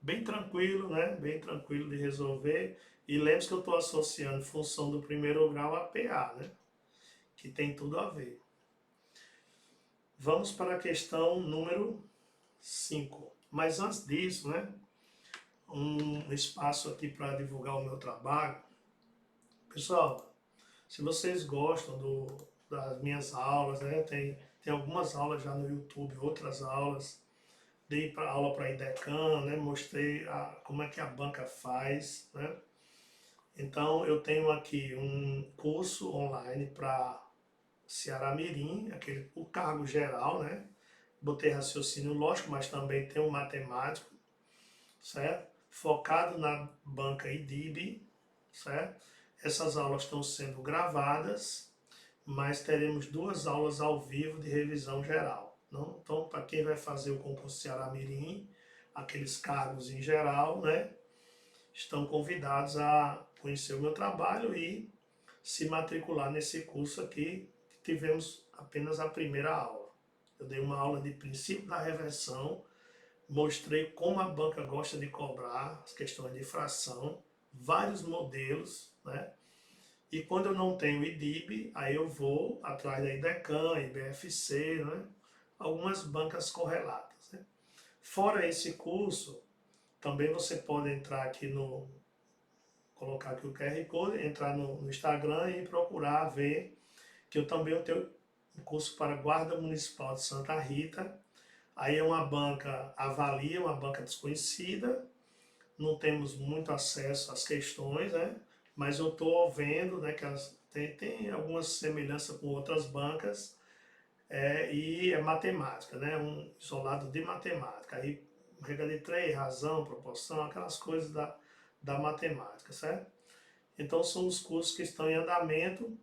Bem tranquilo, né? Bem tranquilo de resolver. E lembre-se que eu estou associando função do primeiro grau a PA, né? Que tem tudo a ver. Vamos para a questão número 5. Mas antes disso, né? Um espaço aqui para divulgar o meu trabalho. Pessoal, se vocês gostam das minhas aulas, né? Tem algumas aulas já no YouTube, outras aulas. Dei aula para a IDECAN, né? Mostrei como é que a banca faz, né? Então, eu tenho aqui um curso online para Ceará Mirim, o cargo geral, né? Botei raciocínio lógico, mas também tem um matemático, certo? Focado na banca IDIB, certo? Essas aulas estão sendo gravadas, mas teremos 2 aulas ao vivo de revisão geral. Não? Então, para quem vai fazer o concurso Ceará Mirim, aqueles cargos em geral, né? Estão convidados a conhecer o meu trabalho e se matricular nesse curso aqui, que tivemos apenas a primeira aula. Eu dei uma aula de princípio da reversão, mostrei como a banca gosta de cobrar, as questões de fração, vários modelos, né? E quando eu não tenho IDIB, aí eu vou atrás da IDECAN, IBFC, né? Algumas bancas correlatas, né? Fora esse curso, também você pode entrar aqui colocar aqui o QR Code, entrar no Instagram e procurar ver que eu também tenho um curso para Guarda Municipal de Santa Rita. Aí é uma banca avalia, uma banca desconhecida, não temos muito acesso às questões, né? Mas eu estou vendo, né, que elas tem algumas semelhanças com outras bancas, e é matemática, né? Um isolado de matemática. Aí regra de 3, razão, proporção, aquelas coisas da matemática, certo? Então são os cursos que estão em andamento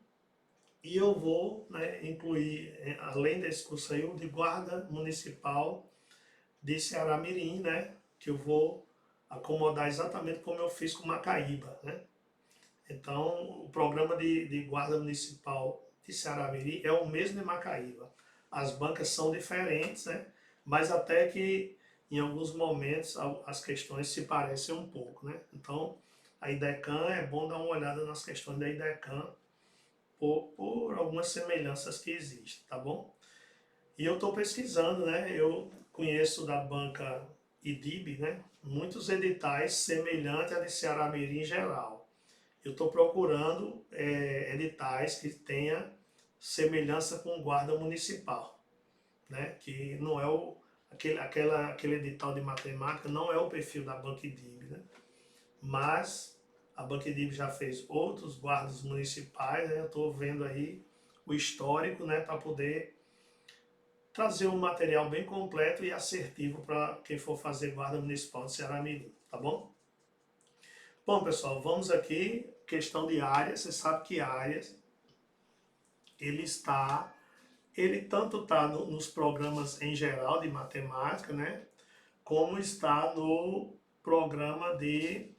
e eu vou, né, incluir, além desse curso aí, o de Guarda Municipal de Ceará Mirim, né, que eu vou acomodar exatamente como eu fiz com Macaíba, né? Então, o programa de Guarda Municipal de Ceará Mirim é o mesmo de Macaíba. As bancas são diferentes, né? Mas até que em alguns momentos as questões se parecem um pouco, né? Então, a IDECAN, é bom dar uma olhada nas questões da IDECAN por algumas semelhanças que existem, tá bom? E eu estou pesquisando, né? Eu conheço da banca IDIB, né? Muitos editais semelhantes a de Ceará Mirim em geral. Eu estou procurando editais que tenha semelhança com guarda municipal, né? Que não é aquele edital de matemática, não é o perfil da banca IDIB, né? Mas a banca IDIB já fez outros guardas municipais, né? Eu estou vendo aí o histórico, né? Para poder trazer um material bem completo e assertivo para quem for fazer guarda municipal de Ceará Mirim, tá bom? Bom, pessoal, vamos aqui, questão de áreas. Você sabe que áreas, ele tanto está nos programas em geral de matemática, né? Como está no programa de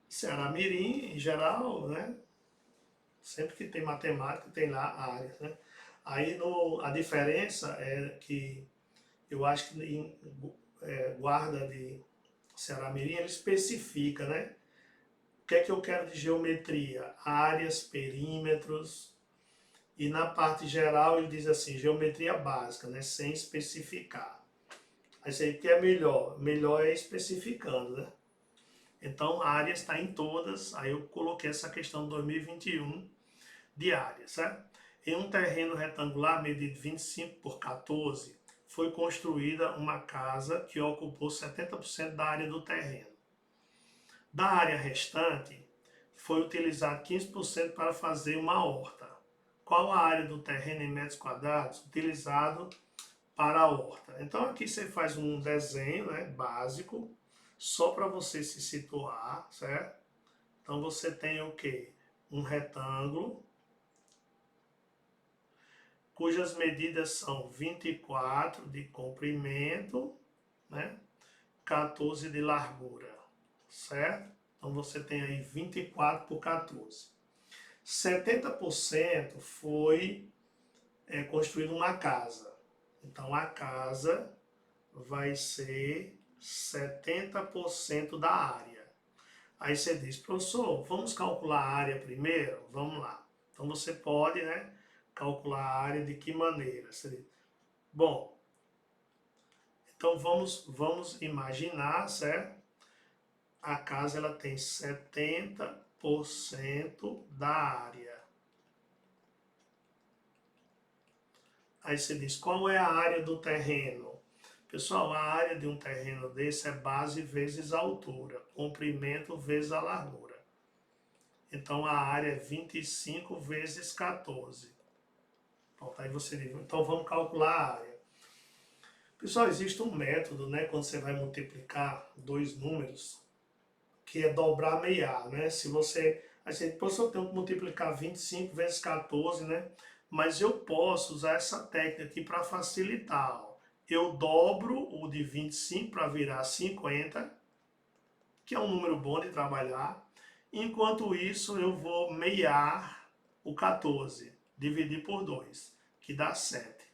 Ceará Mirim, em geral, né? Sempre que tem matemática, tem lá áreas, né? Aí a diferença é que eu acho que em guarda de Ceará Mirim, ele especifica, né? O que é que eu quero de geometria? Áreas, perímetros. E na parte geral ele diz assim, geometria básica, né? Sem especificar. Aí isso aí que é melhor. Melhor é especificando, né? Então a área está em todas. Aí eu coloquei essa questão 2021 de área, certo? Em um terreno retangular medido 25 por 14, foi construída uma casa que ocupou 70% da área do terreno. Da área restante, foi utilizado 15% para fazer uma horta. Qual a área do terreno em metros quadrados utilizado para a horta? Então aqui você faz um desenho, né, básico, só para você se situar, certo? Então você tem o quê? Um retângulo, cujas medidas são 24 de comprimento, né, 14 de largura, certo? Então você tem aí 24 por 14. 70% foi construída uma casa. Então a casa vai ser 70% da área. Aí você diz, professor, vamos calcular a área primeiro? Vamos lá. Então você pode, né, calcular a área de que maneira? Você diz, bom, então vamos imaginar, certo? A casa ela tem 70% da área. Aí você diz, qual é a área do terreno? Pessoal, a área de um terreno desse é base vezes a altura, comprimento vezes a largura. Então a área é 25 vezes 14. Pronto, aí você diz, então vamos calcular a área. Pessoal, existe um método, né, quando você vai multiplicar dois números, que é dobrar meiar, né? Se você, a gente, professor, eu tenho que multiplicar 25 vezes 14, né? Mas eu posso usar essa técnica aqui para facilitar. Ó. Eu dobro o de 25 para virar 50, que é um número bom de trabalhar. Enquanto isso, eu vou meiar o 14, dividir por 2, que dá 7.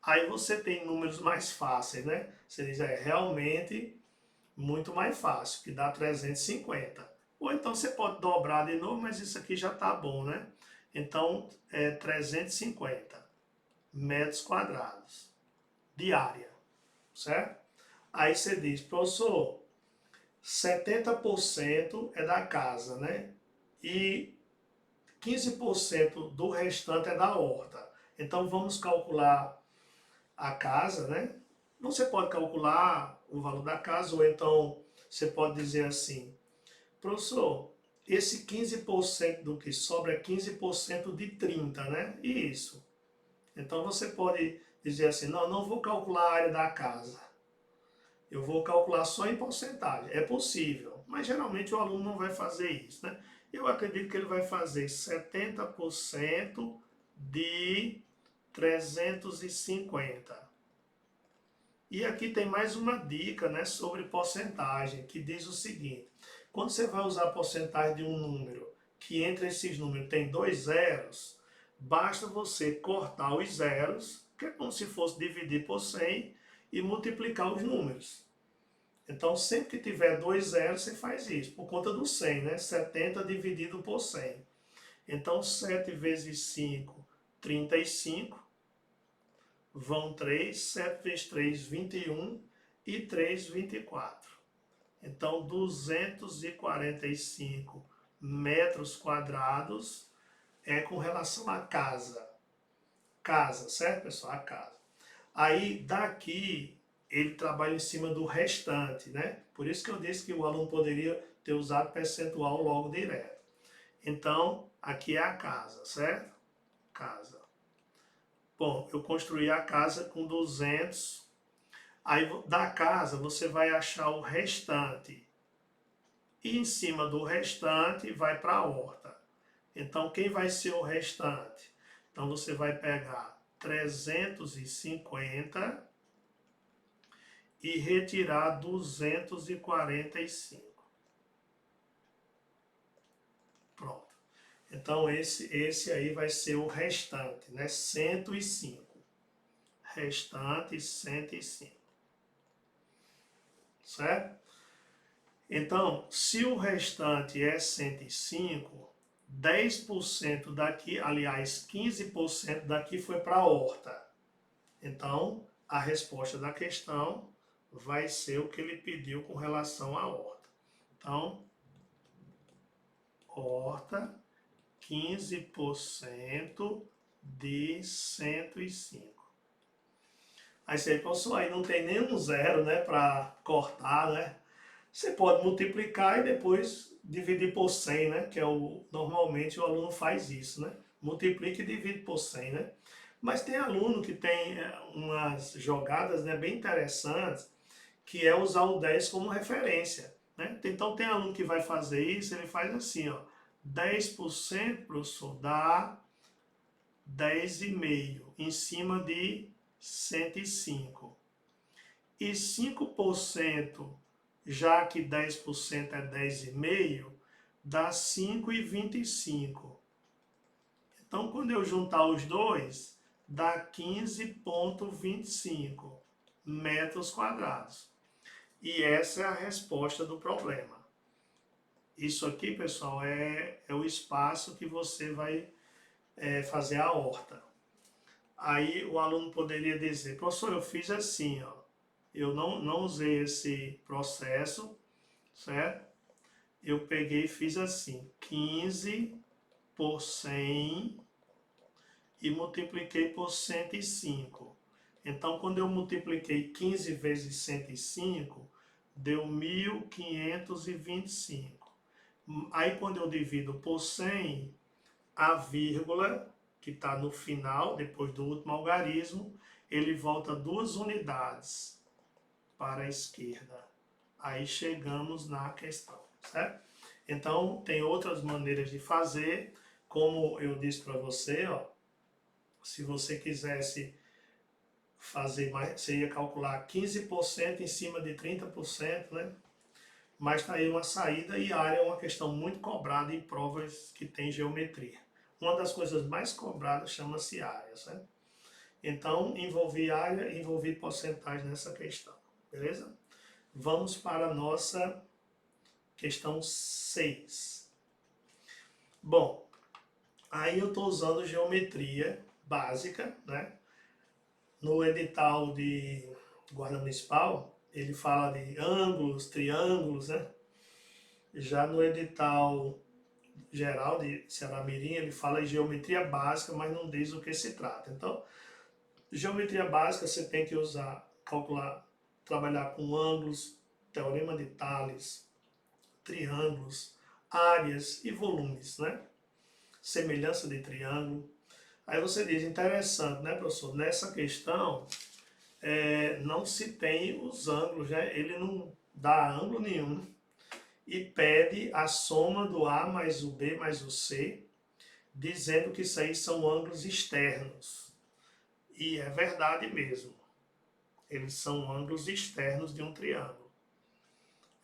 Aí você tem números mais fáceis, né? Você diz, é realmente muito mais fácil, que dá 350. Ou então você pode dobrar de novo, mas isso aqui já está bom, né? Então, é 350 metros quadrados de área, certo? Aí você diz, professor, 70% é da casa, né? E 15% do restante é da horta. Então vamos calcular a casa, né? Você pode calcular o valor da casa, ou então você pode dizer assim, professor, esse 15% do que sobra é 15% de 30, né? Isso. Então você pode dizer assim, não, não vou calcular a área da casa. Eu vou calcular só em porcentagem. É possível, mas geralmente o aluno não vai fazer isso, né? Eu acredito que ele vai fazer 70% de 350. E aqui tem mais uma dica, né, sobre porcentagem, que diz o seguinte: quando você vai usar a porcentagem de um número, que entre esses números tem dois zeros, basta você cortar os zeros, que é como se fosse dividir por 100, e multiplicar os números. Então, sempre que tiver dois zeros, você faz isso, por conta do 100, né? 70 dividido por 100. Então, 7 vezes 5, 35. Vão 3, 7 vezes 3, 21 e 3, 24. Então, 245 metros quadrados é com relação à casa. Casa, certo, pessoal? A casa. Aí, daqui, ele trabalha em cima do restante, né? Por isso que eu disse que o aluno poderia ter usado percentual logo direto. Então, aqui é a casa, certo? Casa. Bom, eu construí a casa com 200. Aí da casa você vai achar o restante. E em cima do restante vai para a horta. Então quem vai ser o restante? Então você vai pegar 350 e retirar 245. Pronto. Então esse aí vai ser o restante, né? 105. Restante 105. Certo? Então, se o restante é 105, 10% daqui, aliás, 15% daqui foi para a horta. Então, a resposta da questão vai ser o que ele pediu com relação à horta. Então, horta, 15% de 105. Aí você, professor, aí não tem nenhum zero, né, para cortar, né? Você pode multiplicar e depois dividir por 100, né? Que é normalmente o aluno faz isso, né? Multiplica e divide por 100, né? Mas tem aluno que tem umas jogadas, né, bem interessantes, que é usar o 10 como referência, né? Então tem aluno que vai fazer isso, ele faz assim, ó, 10%, professor, dá 10,5 em cima de 105. E 5%, já que 10% é 10,5, dá 5,25. Então, quando eu juntar os dois, dá 15,25 metros quadrados. E essa é a resposta do problema. Isso aqui, pessoal, é o espaço que você vai fazer a horta. Aí o aluno poderia dizer, professor, eu fiz assim, ó. Eu não usei esse processo, certo? Eu peguei e fiz assim, 15 por 100 e multipliquei por 105. Então, quando eu multipliquei 15 vezes 105, deu 1.525. Aí quando eu divido por 100, a vírgula, que está no final, depois do último algarismo, ele volta 2 unidades para a esquerda. Aí chegamos na questão, certo? Então, tem outras maneiras de fazer, como eu disse para você, ó, se você quisesse fazer mais, você ia calcular 15% em cima de 30%, né? Mas está aí uma saída, e área é uma questão muito cobrada em provas que tem geometria. Uma das coisas mais cobradas chama-se área, certo? Então, envolvi área, envolvi porcentagem nessa questão, beleza? Vamos para a nossa questão 6. Bom, aí eu estou usando geometria básica, né? No edital de guarda municipal, ele fala de ângulos, triângulos, né? Já no edital geral de Ceará Mirim, ele fala em geometria básica, mas não diz o que se trata. Então, geometria básica você tem que usar, calcular, trabalhar com ângulos, teorema de Tales, triângulos, áreas e volumes, né? Semelhança de triângulo. Aí você diz, interessante, né, professor? Nessa questão, não se tem os ângulos, né? Ele não dá ângulo nenhum e pede a soma do A mais o B mais o C, dizendo que isso aí são ângulos externos. E é verdade mesmo. Eles são ângulos externos de um triângulo.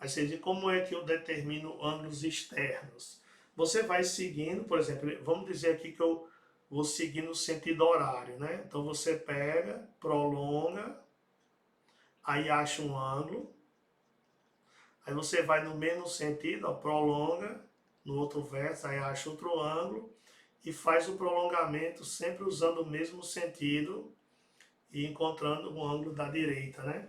Aí você diz, como é que eu determino ângulos externos? Você vai seguindo, por exemplo, vamos dizer aqui que eu vou seguir no sentido horário, né? Então você pega, prolonga, aí acha um ângulo, aí você vai no mesmo sentido, ó, prolonga, no outro verso, aí acha outro ângulo, e faz o prolongamento sempre usando o mesmo sentido e encontrando o ângulo da direita, né?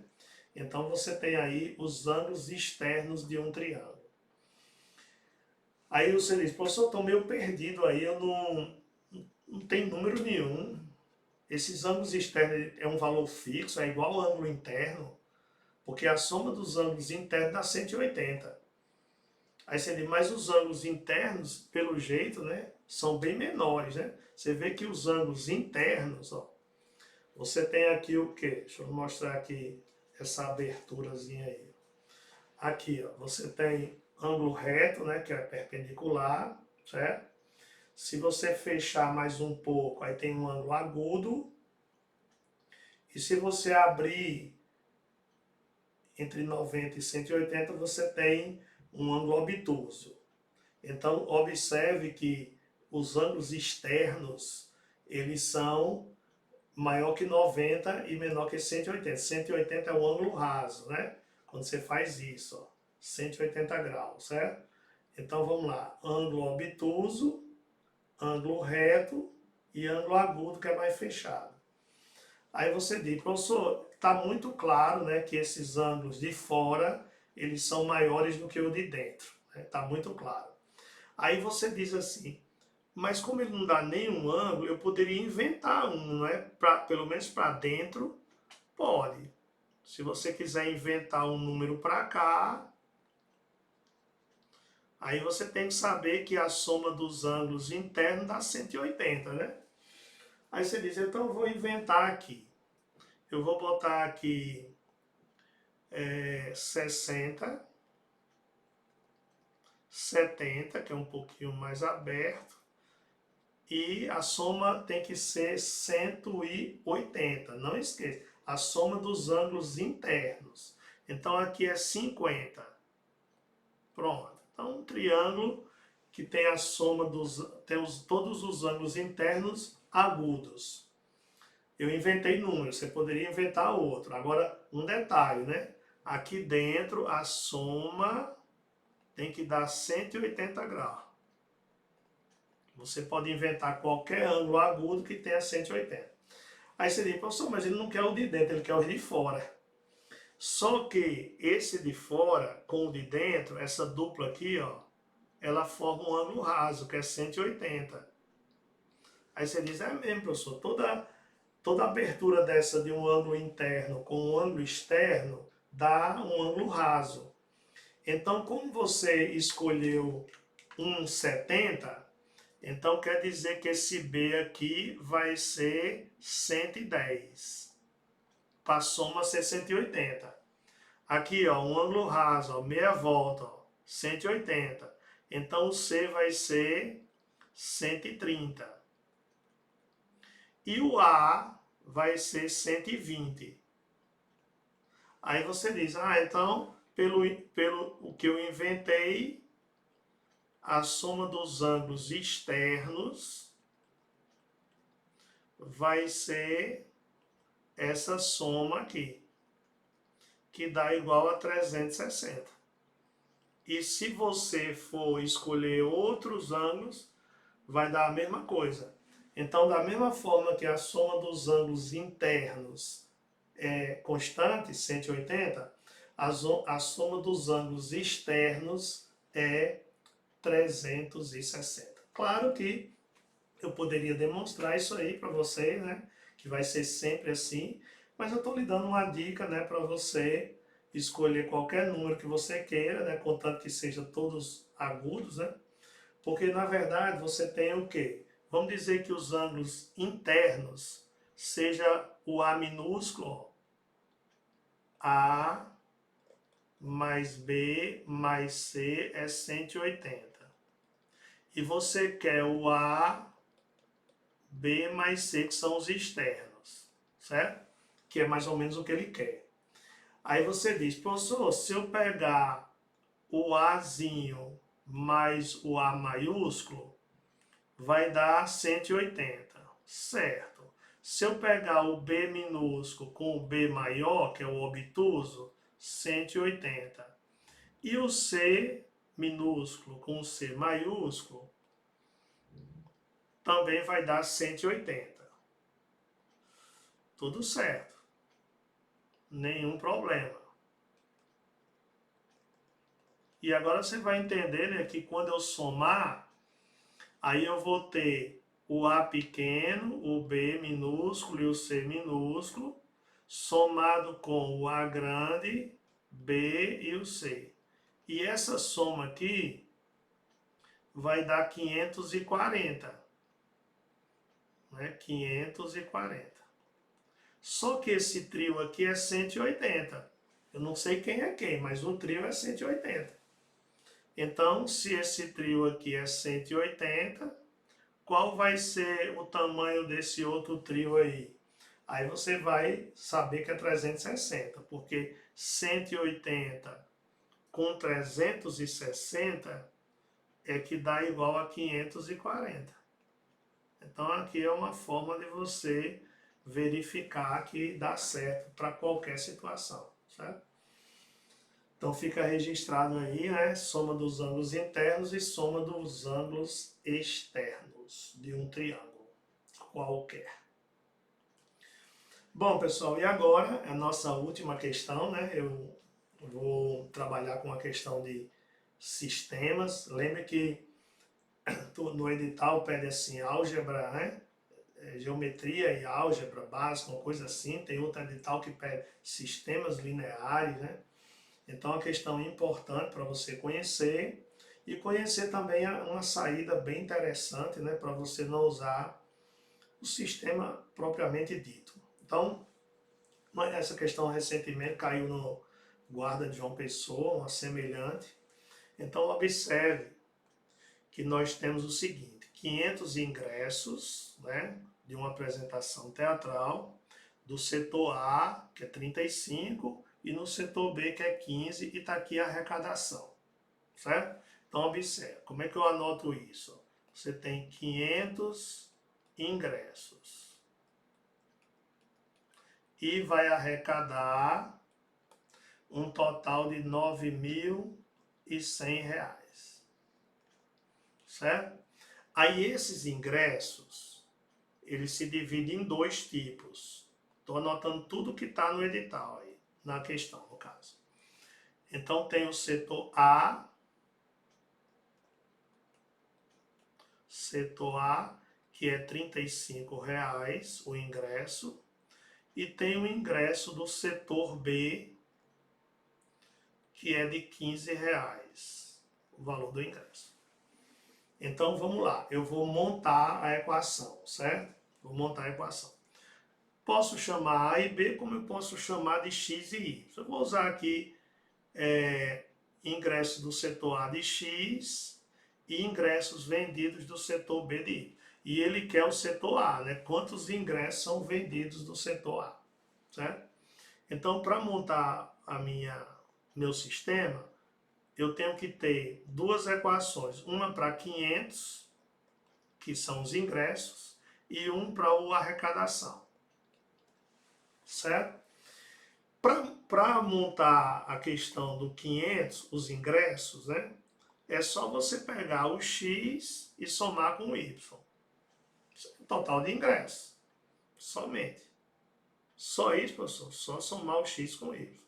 Então você tem aí os ângulos externos de um triângulo. Aí você diz, professor, estou meio perdido aí, eu não tenho número nenhum. Esses ângulos externos é um valor fixo, é igual ao ângulo interno, porque a soma dos ângulos internos dá 180. Aí você diz, mas os ângulos internos, pelo jeito, né, são bem menores, né? Você vê que os ângulos internos, ó, você tem aqui o quê? Deixa eu mostrar aqui essa aberturazinha aí. Aqui, ó, você tem ângulo reto, né, que é perpendicular, certo? Se você fechar mais um pouco, aí tem um ângulo agudo. E se você abrir entre 90 e 180, você tem um ângulo obtuso. Então, observe que os ângulos externos, eles são maior que 90 e menor que 180. 180 é o ângulo raso, né? Quando você faz isso, ó, 180 graus, certo? Então, vamos lá. Ângulo obtuso, ângulo reto e ângulo agudo, que é mais fechado. Aí você diz, professor, está muito claro, né, que esses ângulos de fora, eles são maiores do que o de dentro. Está, né? Muito claro. Aí você diz assim, mas como ele não dá nenhum ângulo, eu poderia inventar um, não é? Pelo menos para dentro, pode. Se você quiser inventar um número para cá, aí você tem que saber que a soma dos ângulos internos dá 180, né? Aí você diz, então eu vou inventar aqui. Eu vou botar aqui 60, 70, que é um pouquinho mais aberto, e a soma tem que ser 180, não esqueça, a soma dos ângulos internos. Então aqui é 50. Pronto. Então um triângulo que tem a soma todos os ângulos internos agudos. Eu inventei números, você poderia inventar outro. Agora, um detalhe, né? Aqui dentro, a soma tem que dar 180 graus. Você pode inventar qualquer ângulo agudo que tenha 180. Aí você diz, professor, mas ele não quer o de dentro, ele quer o de fora. Só que esse de fora com o de dentro, essa dupla aqui, ó, ela forma um ângulo raso, que é 180. Aí você diz, é mesmo, professor, toda abertura dessa de um ângulo interno com um ângulo externo dá um ângulo raso. Então, como você escolheu 1,70, então quer dizer que esse B aqui vai ser 110. Para a soma ser 180. Aqui, ó, um ângulo raso, ó, meia volta, ó, 180. Então o C vai ser 130. E o A vai ser 120. Aí você diz, então, pelo o que eu inventei, a soma dos ângulos externos vai ser essa soma aqui, que dá igual a 360. E se você for escolher outros ângulos, vai dar a mesma coisa. Então, da mesma forma que a soma dos ângulos internos é constante, 180, a soma dos ângulos externos é 360. Claro que eu poderia demonstrar isso aí para vocês, né? Que vai ser sempre assim, mas eu estou lhe dando uma dica, né, para você escolher qualquer número que você queira, né, contanto que sejam todos agudos, né? Porque na verdade você tem o quê? Vamos dizer que os ângulos internos seja o A minúsculo, A mais B mais C é 180. E você quer o A, B mais C, que são os externos, certo? Que é mais ou menos o que ele quer. Aí você diz, professor, se eu pegar o Azinho mais o A maiúsculo, vai dar 180, certo? Se eu pegar o B minúsculo com o B maior, que é o obtuso, 180. E o C minúsculo com o C maiúsculo, também vai dar 180. Tudo certo. Nenhum problema. E agora você vai entender, né, que quando eu somar, aí eu vou ter o A pequeno, o B minúsculo e o C minúsculo, somado com o A grande, B e o C. E essa soma aqui vai dar 540. Né? 540. Só que esse trio aqui é 180. Eu não sei quem é quem, mas o trio é 180. Então, se esse trio aqui é 180, qual vai ser o tamanho desse outro trio aí? Aí você vai saber que é 360, porque 180 com 360 é que dá igual a 540. Então aqui é uma forma de você verificar que dá certo para qualquer situação, certo? Então fica registrado aí, né, soma dos ângulos internos e soma dos ângulos externos de um triângulo qualquer. Bom, pessoal, e agora a nossa última questão, né? Eu vou trabalhar com a questão de sistemas. Lembre que no edital pede assim, álgebra, né? Geometria e álgebra básica, uma coisa assim. Tem outro edital que pede sistemas lineares, né? Então, a questão importante para você conhecer e conhecer também uma saída bem interessante, né? Para você não usar o sistema propriamente dito. Então, essa questão recentemente caiu no guarda de João Pessoa, uma semelhante. Então, observe que nós temos o seguinte, 500 ingressos, né, de uma apresentação teatral, do setor A, que é 35, e no setor B, que é 15, e está aqui a arrecadação, certo? Então, observe, como é que eu anoto isso? Você tem 500 ingressos e vai arrecadar um total de R$ 9.100, certo? Aí esses ingressos, eles se dividem em dois tipos. Estou anotando tudo que está no edital aí, na questão, no caso. Então tem o setor A, que é R$ 35 o ingresso, e tem o ingresso do setor B, que é de R$15, o valor do ingresso. Então vamos lá, eu vou montar a equação, certo? Vou montar a equação. Posso chamar A e B como eu posso chamar de X e Y. Eu vou usar aqui ingressos do setor A de X e ingressos vendidos do setor B de Y. E ele quer o setor A, né? Quantos ingressos são vendidos do setor A, certo? Então, para montar meu sistema, eu tenho que ter duas equações. Uma para 500, que são os ingressos, e um para a arrecadação, certo? Para montar a questão do 500, os ingressos, né? É só você pegar o X e somar com o Y. Total de ingressos. Somente. Só isso, professor. Só somar o X com o Y.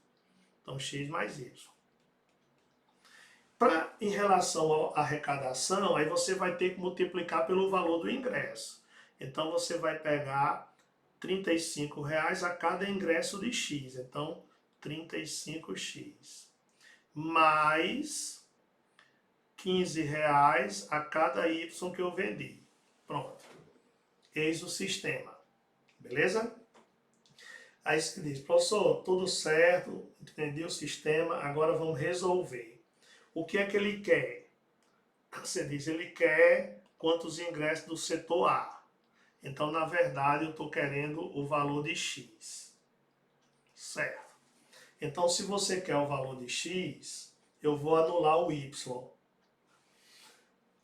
Então, X mais Y. Em relação à arrecadação, aí você vai ter que multiplicar pelo valor do ingresso. Então, você vai pegar R$35 a cada ingresso de X. Então, 35x. Mais R$15 a cada Y que eu vendi. Pronto. Eis o sistema. Beleza? Aí você diz, professor, tudo certo, entendi o sistema, agora vamos resolver. O que é que ele quer? Você diz, ele quer quantos ingressos do setor A. Então, na verdade, eu estou querendo o valor de X. Certo. Então, se você quer o valor de X, eu vou anular o Y.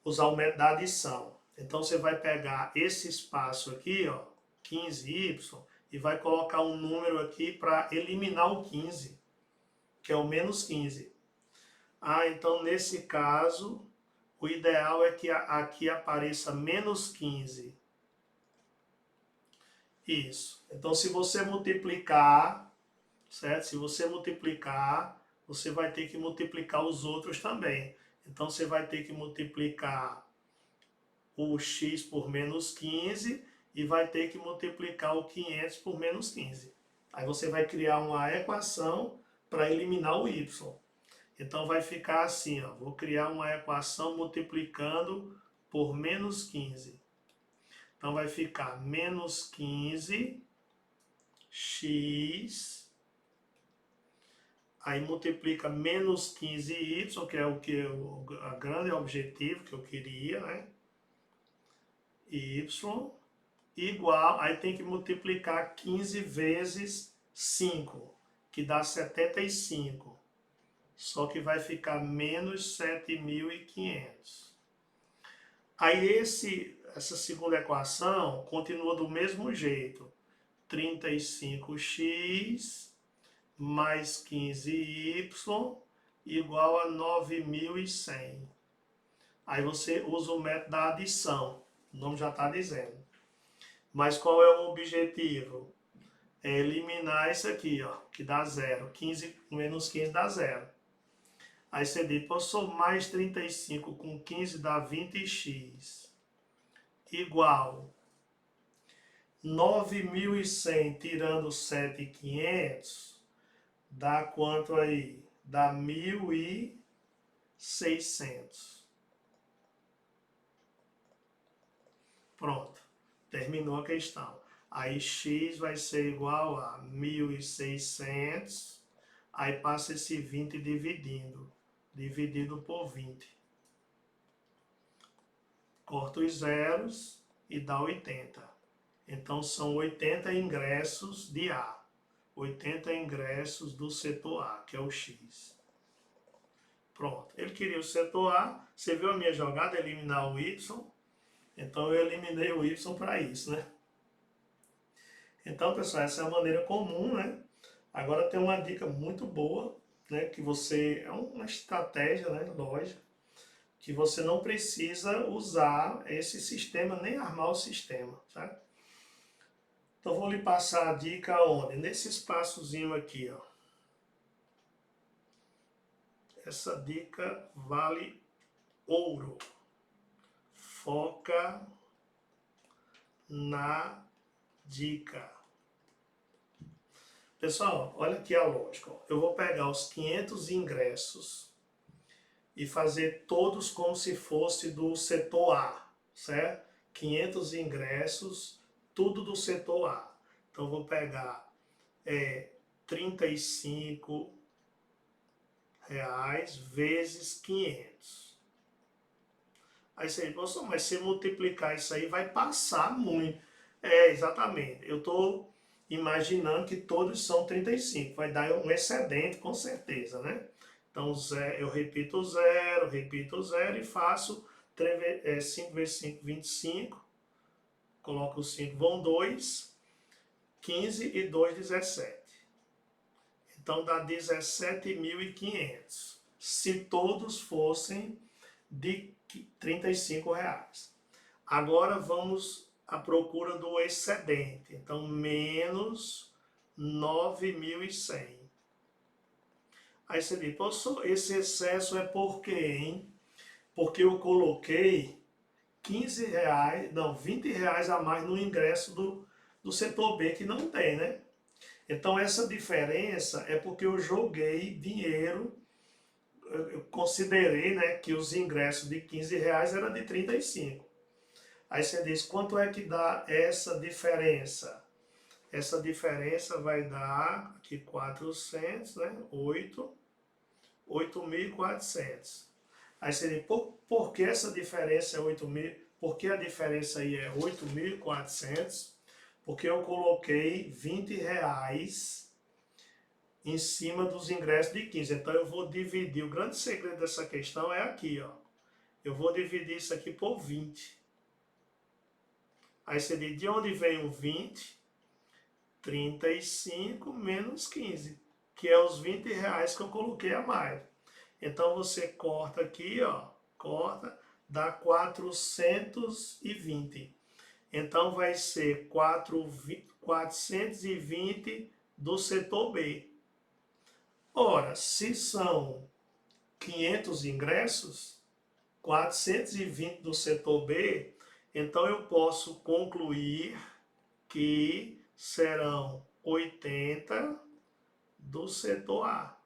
Usar o método da adição. Então, você vai pegar esse espaço aqui, ó, 15y, e vai colocar um número aqui para eliminar o 15, que é o menos 15. Então, nesse caso, o ideal é que aqui apareça menos 15. Isso. Então, se você multiplicar, certo? Se você multiplicar, você vai ter que multiplicar os outros também. Então, você vai ter que multiplicar o x por menos 15 e vai ter que multiplicar o 500 por menos 15. Aí você vai criar uma equação para eliminar o y. Então, vai ficar assim, ó, vou criar uma equação multiplicando por menos 15. Então, vai ficar menos 15 x, aí multiplica menos 15y, que é o que o grande objetivo que eu queria, né? Y igual, aí tem que multiplicar 15 vezes 5, que dá 75. Só que vai ficar menos 7.500. Aí essa segunda equação continua do mesmo jeito. 35x mais 15y igual a 9.100. Aí você usa o método da adição. O nome já está dizendo. Mas qual é o objetivo? É eliminar isso aqui, ó, que dá zero. 15 menos 15 dá zero. Aí você diz, professor, mais 35 com 15 dá 20x. Igual 9.100 tirando 7.500 dá quanto aí? Dá 1.600. Pronto, terminou a questão. Aí x vai ser igual a 1.600, aí passa esse 20 dividido por 20. Corta os zeros e dá 80. Então são 80 ingressos de A. 80 ingressos do setor A, que é o X. Pronto, ele queria o setor A, você viu a minha jogada, eliminar o Y, então eu eliminei o Y para isso, né? Então, pessoal, essa é a maneira comum, né? Agora tem uma dica muito boa, né? Que é uma estratégia, né? Lógica, que você não precisa usar esse sistema, nem armar o sistema, certo? Então, vou lhe passar a dica onde? Nesse espaçozinho aqui, ó. Essa dica vale ouro. Foca na dica. Pessoal, olha aqui a lógica. Ó. Eu vou pegar os 500 ingressos e fazer todos como se fosse do setor A, certo? 500 ingressos, tudo do setor A. Então, vou pegar 35 reais vezes 500. Aí você diz, professor, mas se multiplicar isso aí vai passar muito. É, exatamente. Eu estou imaginando que todos são 35. Vai dar um excedente, com certeza, né? Então, eu repito o zero e faço 5 vezes 5, 25. Coloco os 5, vão 2. 15 e 2, 17. Então, dá 17.500. Se todos fossem de 35 reais. Agora vamos à procura do excedente. Então, menos 9.100. Aí você diz, professor, esse excesso é por quê, hein? Porque eu coloquei 15 reais, não, 20 reais a mais no ingresso do setor B, que não tem, né? Então, essa diferença é porque eu joguei dinheiro. Eu considerei, né, que os ingressos de 15 reais eram de 35. Aí você diz, quanto é que dá essa diferença? Essa diferença vai dar aqui 400, né? 8.400. Aí você diz, por que essa diferença é 8.000? Por que a diferença aí é 8.400? Porque eu coloquei 20 reais em cima dos ingressos de 15. Então eu vou dividir, o grande segredo dessa questão é aqui, ó. Eu vou dividir isso aqui por 20. Aí você diz, de onde vem o 20? 35 menos 15, que é os 20 reais que eu coloquei a mais. Então você corta aqui, ó, corta, dá 420. Então vai ser 420 do setor B. Ora, se são 500 ingressos, 420 do setor B, então eu posso concluir que serão 80 do setor A.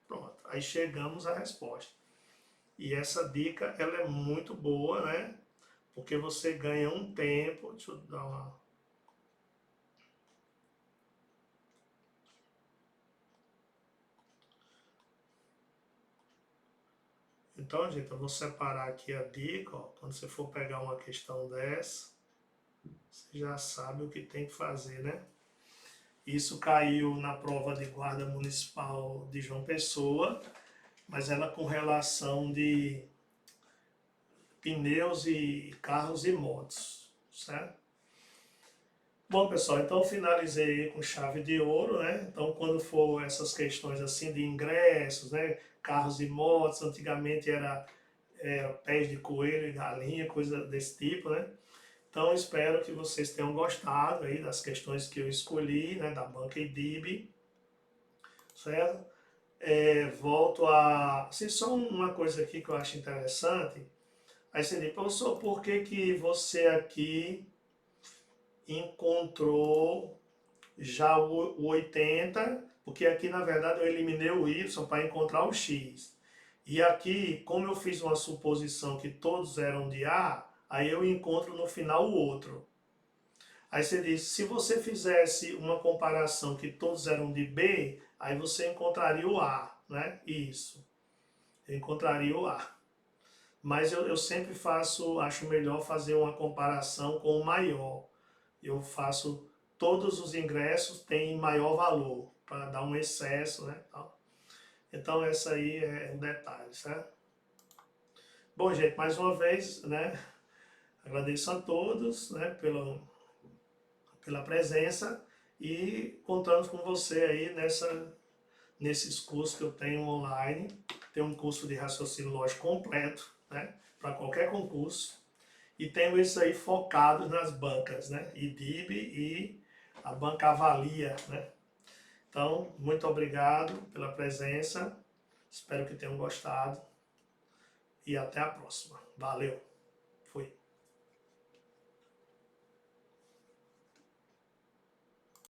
Pronto, aí chegamos à resposta. E essa dica, ela é muito boa, né? Porque você ganha um tempo, deixa eu dar uma... Então, gente, eu vou separar aqui a dica, ó. Quando você for pegar uma questão dessa, você já sabe o que tem que fazer, né? Isso caiu na prova de guarda municipal de João Pessoa, mas ela com relação de pneus e carros e motos, certo? Bom, pessoal, então finalizei com chave de ouro, né? Então, quando for essas questões assim de ingressos, né? Carros e motos, antigamente era pés de coelho e galinha, coisa desse tipo, né? Então, espero que vocês tenham gostado aí das questões que eu escolhi, né? Da banca IDIB, certo? Volto a... Assim, só uma coisa aqui que eu acho interessante. Aí você diz, professor, por que que você aqui encontrou já o 80, porque aqui na verdade eu eliminei o Y para encontrar o X. E aqui, como eu fiz uma suposição que todos eram de A, aí eu encontro no final o outro. Aí você diz, se você fizesse uma comparação que todos eram de B, aí você encontraria o A, né? Isso, eu encontraria o A. Mas eu sempre faço, acho melhor fazer uma comparação com o maior. Eu faço todos os ingressos têm maior valor, para dar um excesso, né? Então essa aí é um detalhe, certo? Bom, gente, mais uma vez, né? Agradeço a todos, né, pela presença e contamos com você aí nesses cursos que eu tenho online. Tem um curso de raciocínio lógico completo, né, para qualquer concurso. E tenho isso aí focado nas bancas, né, IDIB e a banca Avalia, né. Então, muito obrigado pela presença. Espero que tenham gostado. E até a próxima. Valeu. Fui.